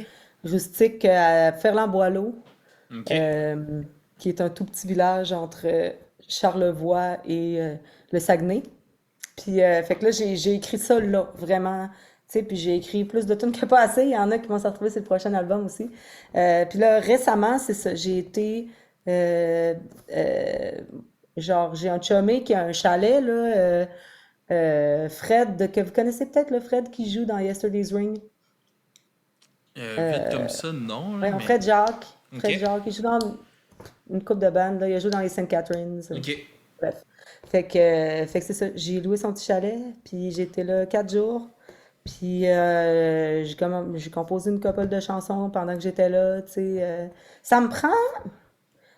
[SPEAKER 3] rustique à Ferland-Boileau,
[SPEAKER 1] OK.
[SPEAKER 3] euh, qui est un tout petit village entre Charlevoix et le Saguenay. Puis, fait que là, j'ai écrit ça là, vraiment. Tu sais, puis j'ai écrit plus de tunes que pas assez. Il y en a qui vont se retrouver sur le prochain album aussi. Puis là, récemment, c'est ça. J'ai été. euh, euh, genre, j'ai un chumé qui a un chalet, là. Fred, que vous connaissez peut-être, le Fred qui joue dans Yesterday's Ring.
[SPEAKER 1] Vite
[SPEAKER 3] Euh,
[SPEAKER 1] comme ça, non, là,
[SPEAKER 3] ouais,
[SPEAKER 1] mais.
[SPEAKER 3] Fred Jacques. Fred
[SPEAKER 1] OK.
[SPEAKER 3] Jacques, il joue dans une couple de bandes, là. Il a joué dans les St. Catharines.
[SPEAKER 1] OK.
[SPEAKER 3] Bref. Fait que c'est ça. J'ai loué son petit chalet, puis j'étais là 4 jours. Puis j'ai composé une couple de chansons pendant que j'étais là, tu sais. Ça me prend,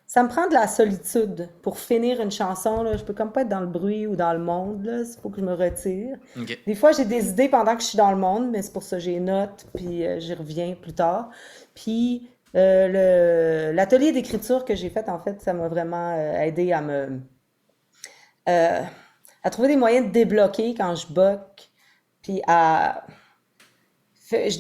[SPEAKER 3] ça me prend de la solitude pour finir une chanson, là. Je peux comme pas être dans le bruit ou dans le monde, là. Il faut que je me retire.
[SPEAKER 1] OK.
[SPEAKER 3] Des fois, j'ai des idées pendant que je suis dans le monde, mais c'est pour ça que j'ai note, puis j'y reviens plus tard. Puis l'atelier d'écriture que j'ai fait, en fait, ça m'a vraiment aidé euh, à trouver des moyens de débloquer quand je boque, puis je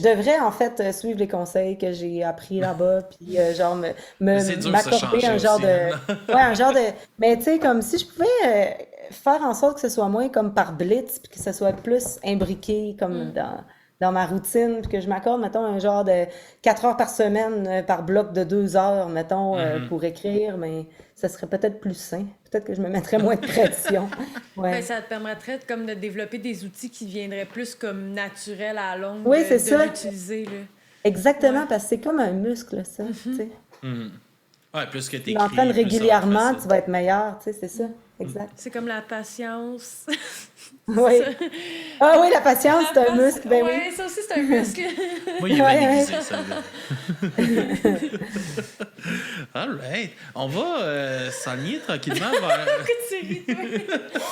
[SPEAKER 3] devrais en fait suivre les conseils que j'ai appris là-bas, puis genre
[SPEAKER 1] Mais c'est dur de se
[SPEAKER 3] m'accorder
[SPEAKER 1] changer
[SPEAKER 3] un genre
[SPEAKER 1] aussi,
[SPEAKER 3] de,
[SPEAKER 1] hein.
[SPEAKER 3] ouais, un genre de, mais tu sais comme si je pouvais faire en sorte que ce soit moins comme par blitz, puis que ce soit plus imbriqué comme dans ma routine, puis que je m'accorde mettons un genre de 4 heures par semaine par bloc de 2 heures mettons pour écrire, mais ça serait peut-être plus sain. Peut-être que je me mettrais moins de pression.
[SPEAKER 2] Ben,
[SPEAKER 3] Ouais.
[SPEAKER 2] ça te permettrait comme de développer des outils qui viendraient plus comme naturels à la longue
[SPEAKER 3] Oui, c'est
[SPEAKER 2] de
[SPEAKER 3] ça.
[SPEAKER 2] l'utiliser, là.
[SPEAKER 3] Exactement,
[SPEAKER 2] Ouais.
[SPEAKER 3] parce que c'est comme un muscle, ça, tu sais.
[SPEAKER 1] Mhm. Ouais, plus que
[SPEAKER 3] Tu l'entraînes
[SPEAKER 1] t'écris, plus ça va être
[SPEAKER 3] régulièrement,
[SPEAKER 1] facile.
[SPEAKER 3] tu vas être meilleur, tu sais, c'est ça. Exact.
[SPEAKER 2] C'est comme la patience. C'est
[SPEAKER 3] Oui.
[SPEAKER 2] ça.
[SPEAKER 3] Ah oui, la patience, c'est
[SPEAKER 2] La
[SPEAKER 3] un muscle, ben oui.
[SPEAKER 2] Ouais, ça aussi, c'est un muscle.
[SPEAKER 1] Moi, il
[SPEAKER 3] Ouais,
[SPEAKER 1] avait
[SPEAKER 3] ouais.
[SPEAKER 1] déguisé, ça. All right. On va s'aligner tranquillement vers.
[SPEAKER 2] Pourquoi tu ris, toi?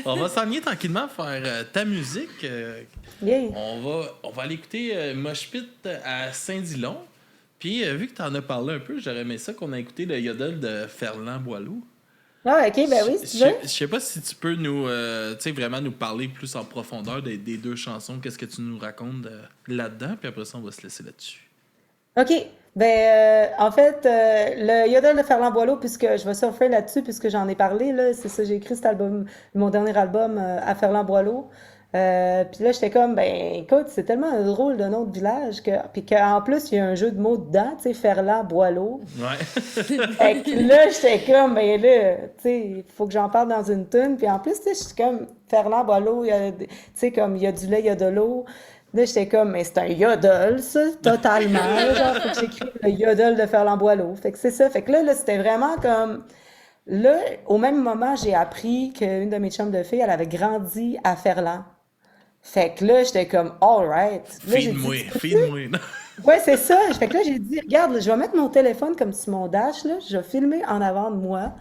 [SPEAKER 1] On va s'aligner tranquillement vers ta musique.
[SPEAKER 3] Yeah.
[SPEAKER 1] On va aller écouter Mosh Pit à Saint-Dilon. Puis, vu que tu en as parlé un peu, j'aurais aimé ça qu'on a écouté le yodel de Ferland-Boileau.
[SPEAKER 3] Ah, ok, ben oui, si tu veux.
[SPEAKER 1] Je sais pas si tu peux nous, tu sais, vraiment nous parler plus en profondeur des deux chansons. Qu'est-ce que tu nous racontes là-dedans? Puis après ça, on va se laisser là-dessus.
[SPEAKER 3] OK. Ben, en fait, le Yodel de Ferland Boileau, puisque je vais surfer là-dessus, puisque j'en ai parlé, là, c'est ça, j'ai écrit cet album, mon dernier album à Ferland Boileau. Puis là, j'étais comme, ben, écoute, c'est tellement drôle de nom de village puis qu'en plus, il y a un jeu de mots dedans, tu sais, Ferland Boileau.
[SPEAKER 1] Ouais.
[SPEAKER 3] Fait que là, j'étais comme, ben là, tu sais, il faut que j'en parle dans une tune. Puis en plus, tu sais, je suis comme, Ferland Boileau, tu sais, comme, il y a du lait, il y a de l'eau. Là, j'étais comme, mais c'est un yodel, ça, totalement. Là, genre, faut que j'écrive le yodel de Ferland Boileau. Fait que c'est ça. Fait que là, c'était vraiment comme. Là, au même moment, j'ai appris qu'une de mes chums de filles, elle avait grandi à Ferland. Fait que là, j'étais comme, all right. Là, j'ai dit,
[SPEAKER 1] Feed-moi,
[SPEAKER 3] tu peux-tu?
[SPEAKER 1] feed-moi.
[SPEAKER 3] Ouais, c'est ça. Fait que là, j'ai dit, regarde, là, je vais mettre mon téléphone comme sur mon dash, là. Je vais filmer en avant de moi.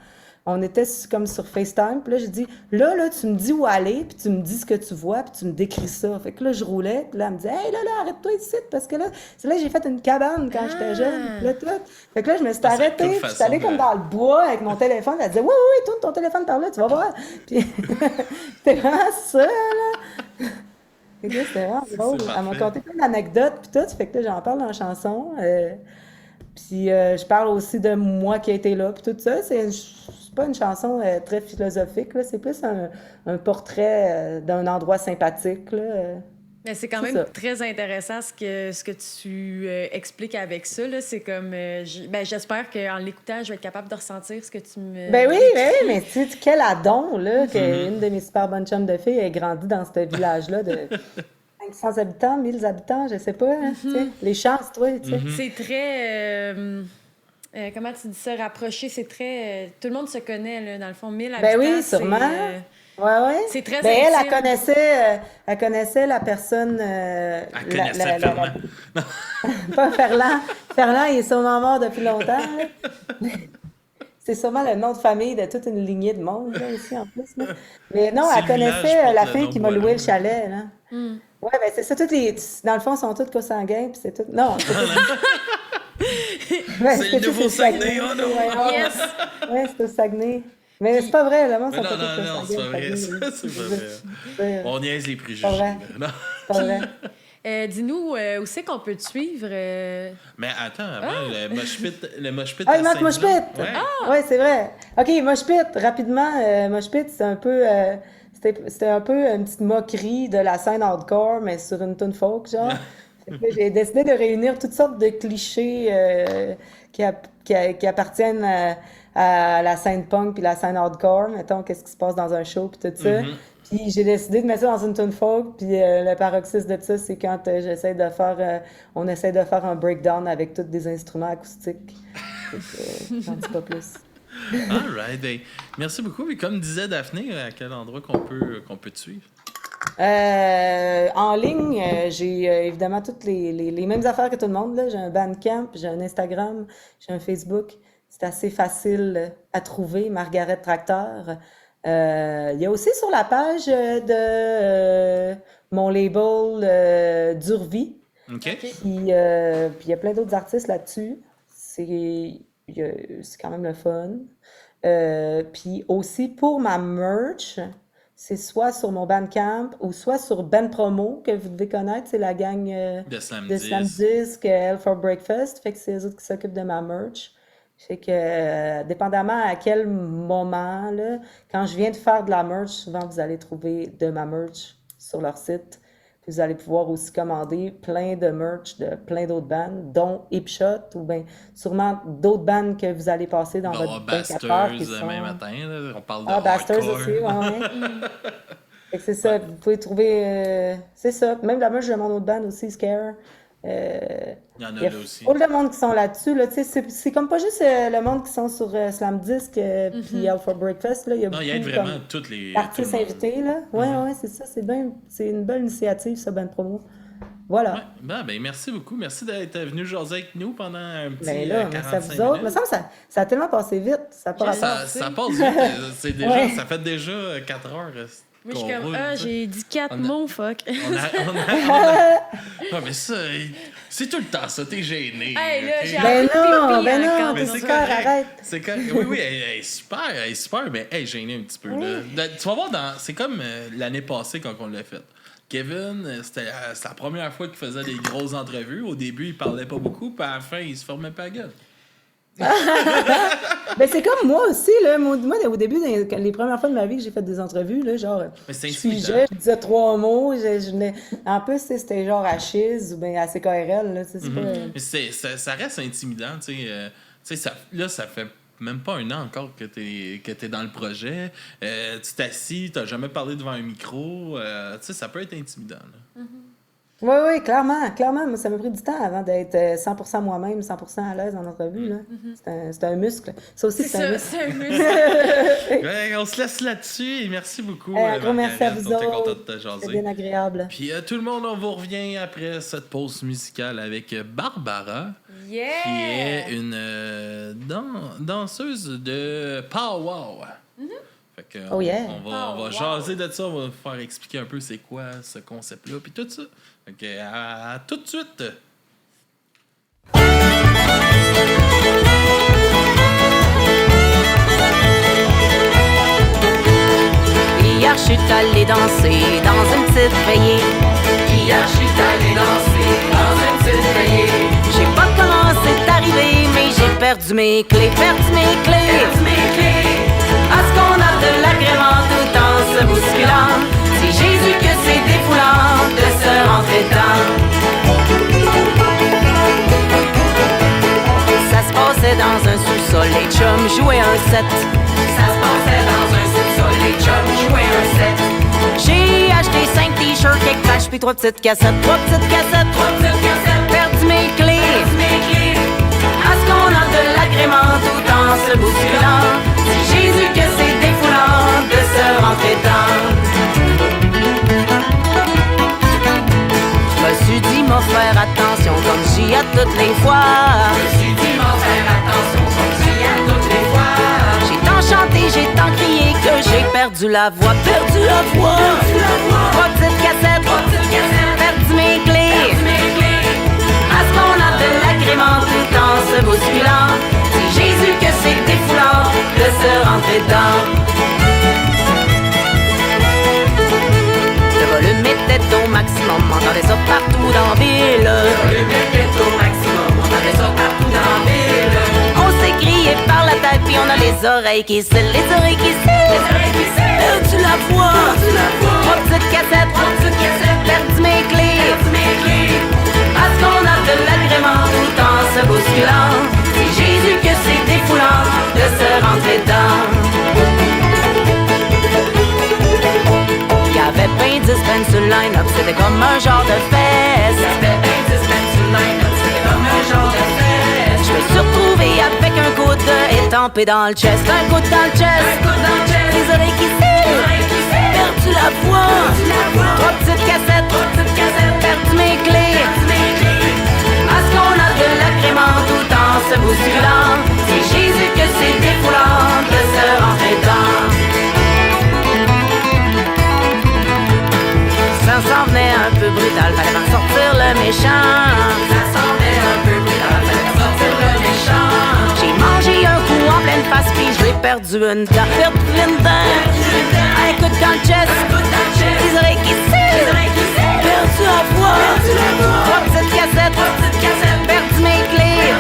[SPEAKER 3] On était comme sur FaceTime. Puis là, j'ai dit, là, tu me dis où aller, puis tu me dis ce que tu vois, puis tu me décris ça. Fait que là, je roulais. Puis là, elle me dit, hey, là, arrête-toi ici, parce que là, c'est là que j'ai fait une cabane quand j'étais jeune. Puis là, tout. Fait que là, je me suis
[SPEAKER 1] Ça, c'est
[SPEAKER 3] arrêtée,
[SPEAKER 1] une
[SPEAKER 3] puis je suis allée
[SPEAKER 1] façon
[SPEAKER 3] comme
[SPEAKER 1] de.
[SPEAKER 3] dans le bois avec mon téléphone. Elle disait, oui, oui, oui, tourne ton téléphone par là, tu vas voir. Puis c'était vraiment ça, là. Fait que là, c'était vraiment drôle.
[SPEAKER 1] C'est
[SPEAKER 3] Elle m'a
[SPEAKER 1] parfait.
[SPEAKER 3] conté plein d'anecdotes, puis tout. Fait que là, j'en parle dans la chanson. Puis je parle aussi de moi qui a été là, puis tout ça. C'est pas une chanson très philosophique, là. C'est plus un portrait d'un endroit sympathique, là.
[SPEAKER 2] Mais c'est quand
[SPEAKER 3] C'est
[SPEAKER 2] même
[SPEAKER 3] ça.
[SPEAKER 2] très intéressant ce que tu expliques avec ça, là. C'est comme... ben, j'espère qu'en l'écoutant, je vais être capable de ressentir ce que tu me
[SPEAKER 3] Ben oui,
[SPEAKER 2] décris.
[SPEAKER 3] mais tu sais, quel adon, là, qu'une de mes super bonnes chums de filles ait grandi dans ce village-là de 500 habitants, 1000 habitants, je sais pas, hein, tu sais. Les chances, toi, tu sais.
[SPEAKER 2] C'est très... comment tu dis ça? Rapproché, c'est très... tout le monde se connaît, là, dans le fond. 1000
[SPEAKER 3] Ben
[SPEAKER 2] habitants,
[SPEAKER 3] oui,
[SPEAKER 2] c'est...
[SPEAKER 3] sûrement. Ouais.
[SPEAKER 2] C'est très
[SPEAKER 3] Ben,
[SPEAKER 2] intime.
[SPEAKER 3] elle connaissait la personne.
[SPEAKER 1] Elle connaissait Ferland.
[SPEAKER 3] Pas Ferland. Ferland, il est sûrement mort depuis longtemps. Là. C'est sûrement le nom de famille de toute une lignée de monde, là, aussi, en plus. Là. Mais non,
[SPEAKER 1] C'est
[SPEAKER 3] elle
[SPEAKER 1] le village
[SPEAKER 3] connaissait
[SPEAKER 1] porte
[SPEAKER 3] la
[SPEAKER 1] le
[SPEAKER 3] fille
[SPEAKER 1] nom
[SPEAKER 3] qui
[SPEAKER 1] de
[SPEAKER 3] m'a loué
[SPEAKER 1] Wallon.
[SPEAKER 3] le chalet, là. Ouais, ben c'est ça, dans le fond, ils sont tous consanguins, puis c'est tout. Non, c'est tout. Ouais,
[SPEAKER 1] C'est le nouveau
[SPEAKER 3] au
[SPEAKER 1] Saguenay, oh non!
[SPEAKER 2] Yes!
[SPEAKER 3] Ouais, c'est au Saguenay. Mais c'est pas vrai, le monde
[SPEAKER 1] Mais
[SPEAKER 3] sont pas tous
[SPEAKER 1] non, c'est pas
[SPEAKER 3] consanguins,
[SPEAKER 1] vrai.
[SPEAKER 3] Saguenay.
[SPEAKER 1] C'est pas vrai.
[SPEAKER 3] C'est
[SPEAKER 1] On niaise les préjugés.
[SPEAKER 3] pas vrai.
[SPEAKER 1] Non.
[SPEAKER 3] pas vrai.
[SPEAKER 2] Dis-nous, où c'est qu'on peut te suivre?
[SPEAKER 1] Mais attends, avant, le mosh pit
[SPEAKER 3] Ah,
[SPEAKER 1] à
[SPEAKER 3] il manque
[SPEAKER 1] Saint-Denis.
[SPEAKER 3] Mosh Pit!
[SPEAKER 1] Ouais.
[SPEAKER 3] Ouais, c'est vrai. OK, Mosh Pit, rapidement. Mosh Pit, c'est un peu... c'était un peu une petite moquerie de la scène hardcore, mais sur une tune folk, genre. Fait que j'ai décidé de réunir toutes sortes de clichés qui appartiennent à la scène punk puis la scène hardcore. Mettons, qu'est-ce qui se passe dans un show puis tout ça. Puis j'ai décidé de mettre ça dans une tune folk. Puis le paroxysme de ça, c'est quand on essaie de faire un breakdown avec tous des instruments acoustiques. J'en dis pas plus.
[SPEAKER 1] All right. Ben, merci beaucoup. Et comme disait Daphné, à quel endroit qu'on peut te suivre?
[SPEAKER 3] En ligne, j'ai évidemment toutes les mêmes affaires que tout le monde, là. J'ai un Bandcamp, j'ai un Instagram, j'ai un Facebook. C'est assez facile à trouver, Margaret Tracteur. Il y a aussi sur la page de mon label Durvie.
[SPEAKER 1] OK.
[SPEAKER 3] Puis il y a plein d'autres artistes là-dessus. C'est quand même le fun. Puis aussi pour ma merch, c'est soit sur mon Bandcamp ou soit sur Ben Promo, que vous devez connaître. C'est la gang
[SPEAKER 1] De Slam
[SPEAKER 3] de Slam Disc, Hell for Breakfast. Fait que c'est eux autres qui s'occupent de ma merch. Fait que, dépendamment à quel moment, là, quand je viens de faire de la merch, souvent vous allez trouver de ma merch sur leur site. Puis vous allez pouvoir aussi commander plein de merch de plein d'autres bandes, dont Hipshot, ou bien sûrement d'autres bandes que vous allez passer dans votre 24 heures. Qui sont...
[SPEAKER 1] demain matin, là, on parle de
[SPEAKER 3] Basters
[SPEAKER 1] hardcore.
[SPEAKER 3] aussi, ouais. Fait que c'est ça, vous pouvez trouver... c'est ça, même la merch de mon autre band aussi, Scare.
[SPEAKER 1] Il y en a
[SPEAKER 3] Il y a
[SPEAKER 1] là aussi.
[SPEAKER 3] beaucoup de monde qui sont là-dessus. Là, c'est comme pas juste le monde qui sont sur Slam Disc puis Hell for Breakfast. Là, il y a
[SPEAKER 1] Non,
[SPEAKER 3] beaucoup
[SPEAKER 1] il y a vraiment
[SPEAKER 3] comme
[SPEAKER 1] toutes les
[SPEAKER 3] artistes
[SPEAKER 1] tout le monde.
[SPEAKER 3] invités. Là. Ouais, c'est ça. C'est une bonne initiative, ça, Ben Promo. Voilà.
[SPEAKER 1] Ouais. Ben, merci beaucoup. Merci d'être venu jaser avec nous pendant un petit
[SPEAKER 3] Ben là, merci à
[SPEAKER 1] 45
[SPEAKER 3] vous autres.
[SPEAKER 1] minutes.
[SPEAKER 3] Me semble que ça a tellement passé vite. Ça a pas rapport.
[SPEAKER 1] Ça passe vite. C'est déjà,
[SPEAKER 3] Ouais.
[SPEAKER 1] Ça fait déjà 4 heures.
[SPEAKER 2] Moi, je suis
[SPEAKER 1] qu'on
[SPEAKER 2] comme,
[SPEAKER 1] roule, tu sais.
[SPEAKER 2] j'ai dit 4
[SPEAKER 1] On a-
[SPEAKER 2] mots, fuck.
[SPEAKER 1] Non, mais ça, c'est tout le temps ça. T'es gêné.
[SPEAKER 2] Hey, là,
[SPEAKER 1] ok?
[SPEAKER 2] j'ai
[SPEAKER 3] Ben
[SPEAKER 2] pipi
[SPEAKER 3] non,
[SPEAKER 2] à la
[SPEAKER 1] Mais
[SPEAKER 3] t'es
[SPEAKER 1] c'est
[SPEAKER 3] super,
[SPEAKER 1] correct.
[SPEAKER 3] arrête.
[SPEAKER 1] C'est correct. Oui, elle est super, mais elle est gênée un petit peu. Là. Tu vas voir, c'est comme l'année passée quand on l'a fait. Kevin, c'était la première fois qu'il faisait des grosses entrevues. Au début, il parlait pas beaucoup, puis à la fin, il se formait pas la gueule.
[SPEAKER 3] Ben, c'est comme moi aussi, là. Moi, au début, les premières fois de ma vie que j'ai fait des entrevues, là, genre,
[SPEAKER 1] Mais c'est
[SPEAKER 3] je
[SPEAKER 1] intimidant.
[SPEAKER 3] je disais 3 mots, en plus, tu sais, c'était genre à Chiz ou bien à CKRL, là, tu sais, c'est pas...
[SPEAKER 1] Mais ça reste intimidant, tu sais. Ça fait même pas un an encore que t'es dans le projet. Tu t'assis, t'as jamais parlé devant un micro. Tu sais, ça peut être intimidant. Là.
[SPEAKER 3] Oui, clairement. Moi, ça m'a pris du temps avant d'être 100% moi-même, 100% à l'aise en entrevue, là. C'est un muscle. Ça aussi, c'est un muscle.
[SPEAKER 2] C'est un muscle.
[SPEAKER 1] Ouais, on se laisse là-dessus et merci beaucoup.
[SPEAKER 3] Un gros merci à
[SPEAKER 1] Margaret.
[SPEAKER 3] vous
[SPEAKER 1] On était content de
[SPEAKER 3] autres.
[SPEAKER 1] te jaser.
[SPEAKER 3] C'est bien agréable.
[SPEAKER 1] Puis tout le monde, on vous revient après cette pause musicale avec Barbara,
[SPEAKER 2] Yeah!
[SPEAKER 1] qui est une danseuse de powwow. Fait que
[SPEAKER 3] Oh yeah.
[SPEAKER 1] on va jaser de ça, on va vous faire expliquer un peu c'est quoi ce concept-là, puis tout ça. Fait que à tout de suite.
[SPEAKER 5] Hier, je suis allée danser dans une petite veillée. Hier, je suis allée danser dans une petite veillée. J'ai pas comment c'est arrivé, mais j'ai perdu mes clés, perdu mes clés. Est-ce qu'on a de l'agrément tout en se bousculant? C'est Jésus que c'est défoulant de se rentrer dedans. Ça se passait dans un sous-sol, les chums jouaient un set. Ça se passait dans un sous-sol, les chums jouaient un set. J'ai acheté 5 t-shirts, quelques patchs, puis 3 petites cassettes. 3 petites cassettes, perdu mes clés. Est-ce qu'on a de l'agrément tout en se bousculant? C'est Jésus que c'est défoulant de se rentrer dedans. les fois.
[SPEAKER 6] Je suis dit m'en faire attention, continue à toutes les fois.
[SPEAKER 5] J'ai tant chanté, j'ai tant crié que j'ai perdu la voix. Perdu la voix. Trois petites cassettes, perdu mes clés. Parce qu'on a de l'agrément tout en se bousculant. C'est Jésus que c'est défoulant de se rentrer dedans. Le volume était au maximum, on entendait ça partout dans la ville.
[SPEAKER 6] Le volume était au maximum, on avait ça partout dans la ville.
[SPEAKER 5] On s'est crié par la tête, puis on a les oreilles qui scellent, les oreilles qui scellent.
[SPEAKER 6] Les oreilles qui scellent.
[SPEAKER 5] Perdu la voix. Trois petites cassettes, perdu mes clés. Parce qu'on a de l'agrément tout en se bousculant. C'est Jésus que c'est défoulant de se rentrer dedans. Y'avait ben 10 bands sur le line-up, c'était comme un genre de fête.
[SPEAKER 6] Y'avait ben 10 bands sur le line-up, c'était comme un genre de fête.
[SPEAKER 5] Je me suis retrouvée avec un coude étampé dans le chest. Un coude dans le chest, les oreilles qui scellent. Perdu la voix. Trois petites cassettes, perdu mes clés. Parce qu'on a de l'agrément tout en se bousculant. C'est Jésus que c'est défoulant de se rentrer dedans. Ça s'en venait un peu brutal, fallait faire sortir le méchant.
[SPEAKER 6] Ça s'en venait un peu brutal, fallait faire sortir le méchant.
[SPEAKER 5] J'ai mangé un coup en pleine face, puis j'ai perdu une dent. Perdu une dent. Un coup dans le chest, les oreilles qui scellent. Perdu la voix. Trois petites cassettes, perdu mes clés.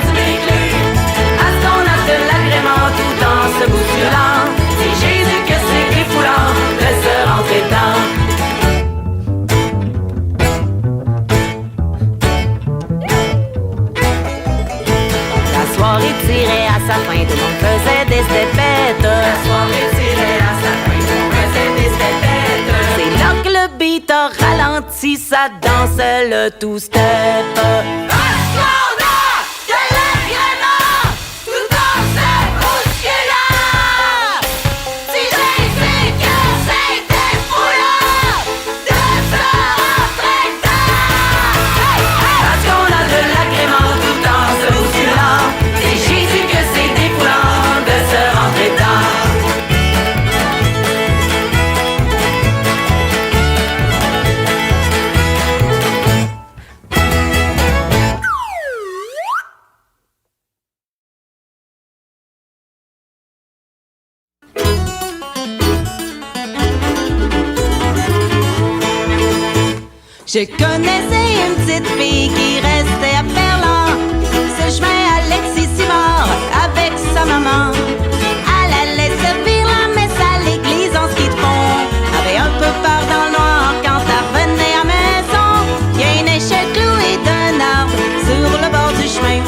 [SPEAKER 5] Parce qu'on a de l'agrément tout en se bousculant. C'est Jésus que c'est défoulant de se rentrer dedans. La soirée tirait à sa fin, tout le monde faisait des steppettes.
[SPEAKER 6] La soirée tirait à sa fin, tout le monde faisait des steppettes.
[SPEAKER 5] C'est là que le beat a ralenti, ça dansait le two-step.
[SPEAKER 6] Parce qu'on a de l'agrément tout en se bousculant. Si Jésus que c'est défoulant de se rentrer dedans.
[SPEAKER 5] Parce qu'on a de l'agrément tout en se bousculant. C'est Jésus que c'est défoulant de se rentrer dedans. Je connaissais une petite fille qui restait à Ferland. Ce chemin Alexis Simard avec sa maman. Elle allait servir la messe à l'église en ski de fond. Avait un peu peur dans le noir quand elle revenait à maison. Y a une échelle clouée d'un arbre sur le bord du chemin.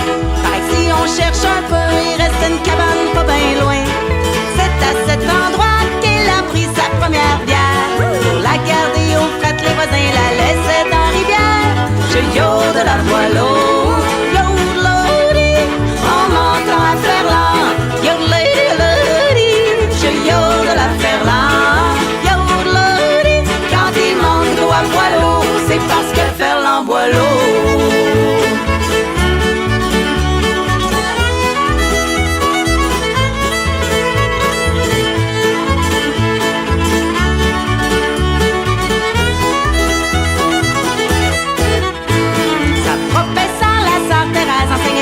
[SPEAKER 5] Paraît que si on cherche un peu, il reste une cabane pas bien loin. C'est à cet endroit qu'elle a pris sa première bière. Pour la garder au fret, les voisins la laissaient dans la rivière. Je yode la voileau, yodelody, on m'entend à Ferland. Yodelady, je yode la Ferland. Yodelody, quand il manque d'eau à voileau, c'est parce que Ferland boit l'eau.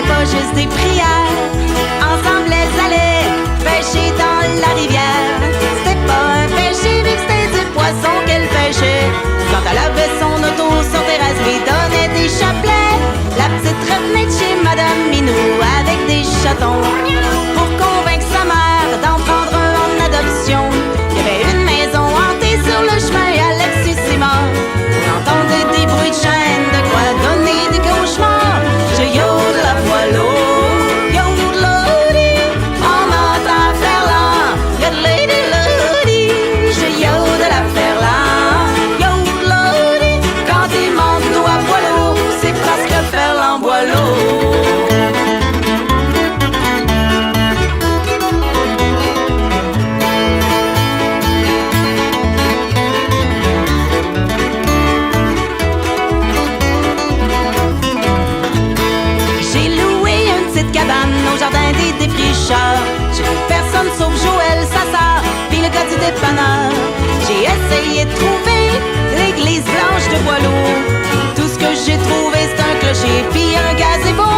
[SPEAKER 5] Pas juste des prières. Ensemble, elles allaient pêcher dans la rivière. C'était pas un pêcher, vu que c'était du poisson qu'elle pêchait. Quand elle avait son auto, son terrasse lui donnait des chapelets. La petite revenait de chez Madame Minou avec des chatons pour convaincre sa mère d'en prendre un en adoption. Il y avait une maison hantée sur le chemin Alexis Simard. On entendait des bruits de chaînes, de quoi donner des cauchemars. Je yode la voileau, yodelody, on m'entend à Ferland. Yodelady, lody, je yode la Ferland. Yodelody, quand il manque d'eau à voileau, c'est parce que Ferland boit l'eau. jardin des défricheurs. J'ai vu personne sauf Joël, sa sœur, puis le gars du dépanneur. J'ai essayé de trouver l'église blanche de Boileau. Tout ce que j'ai trouvé, c'est un clocher puis un gazebo.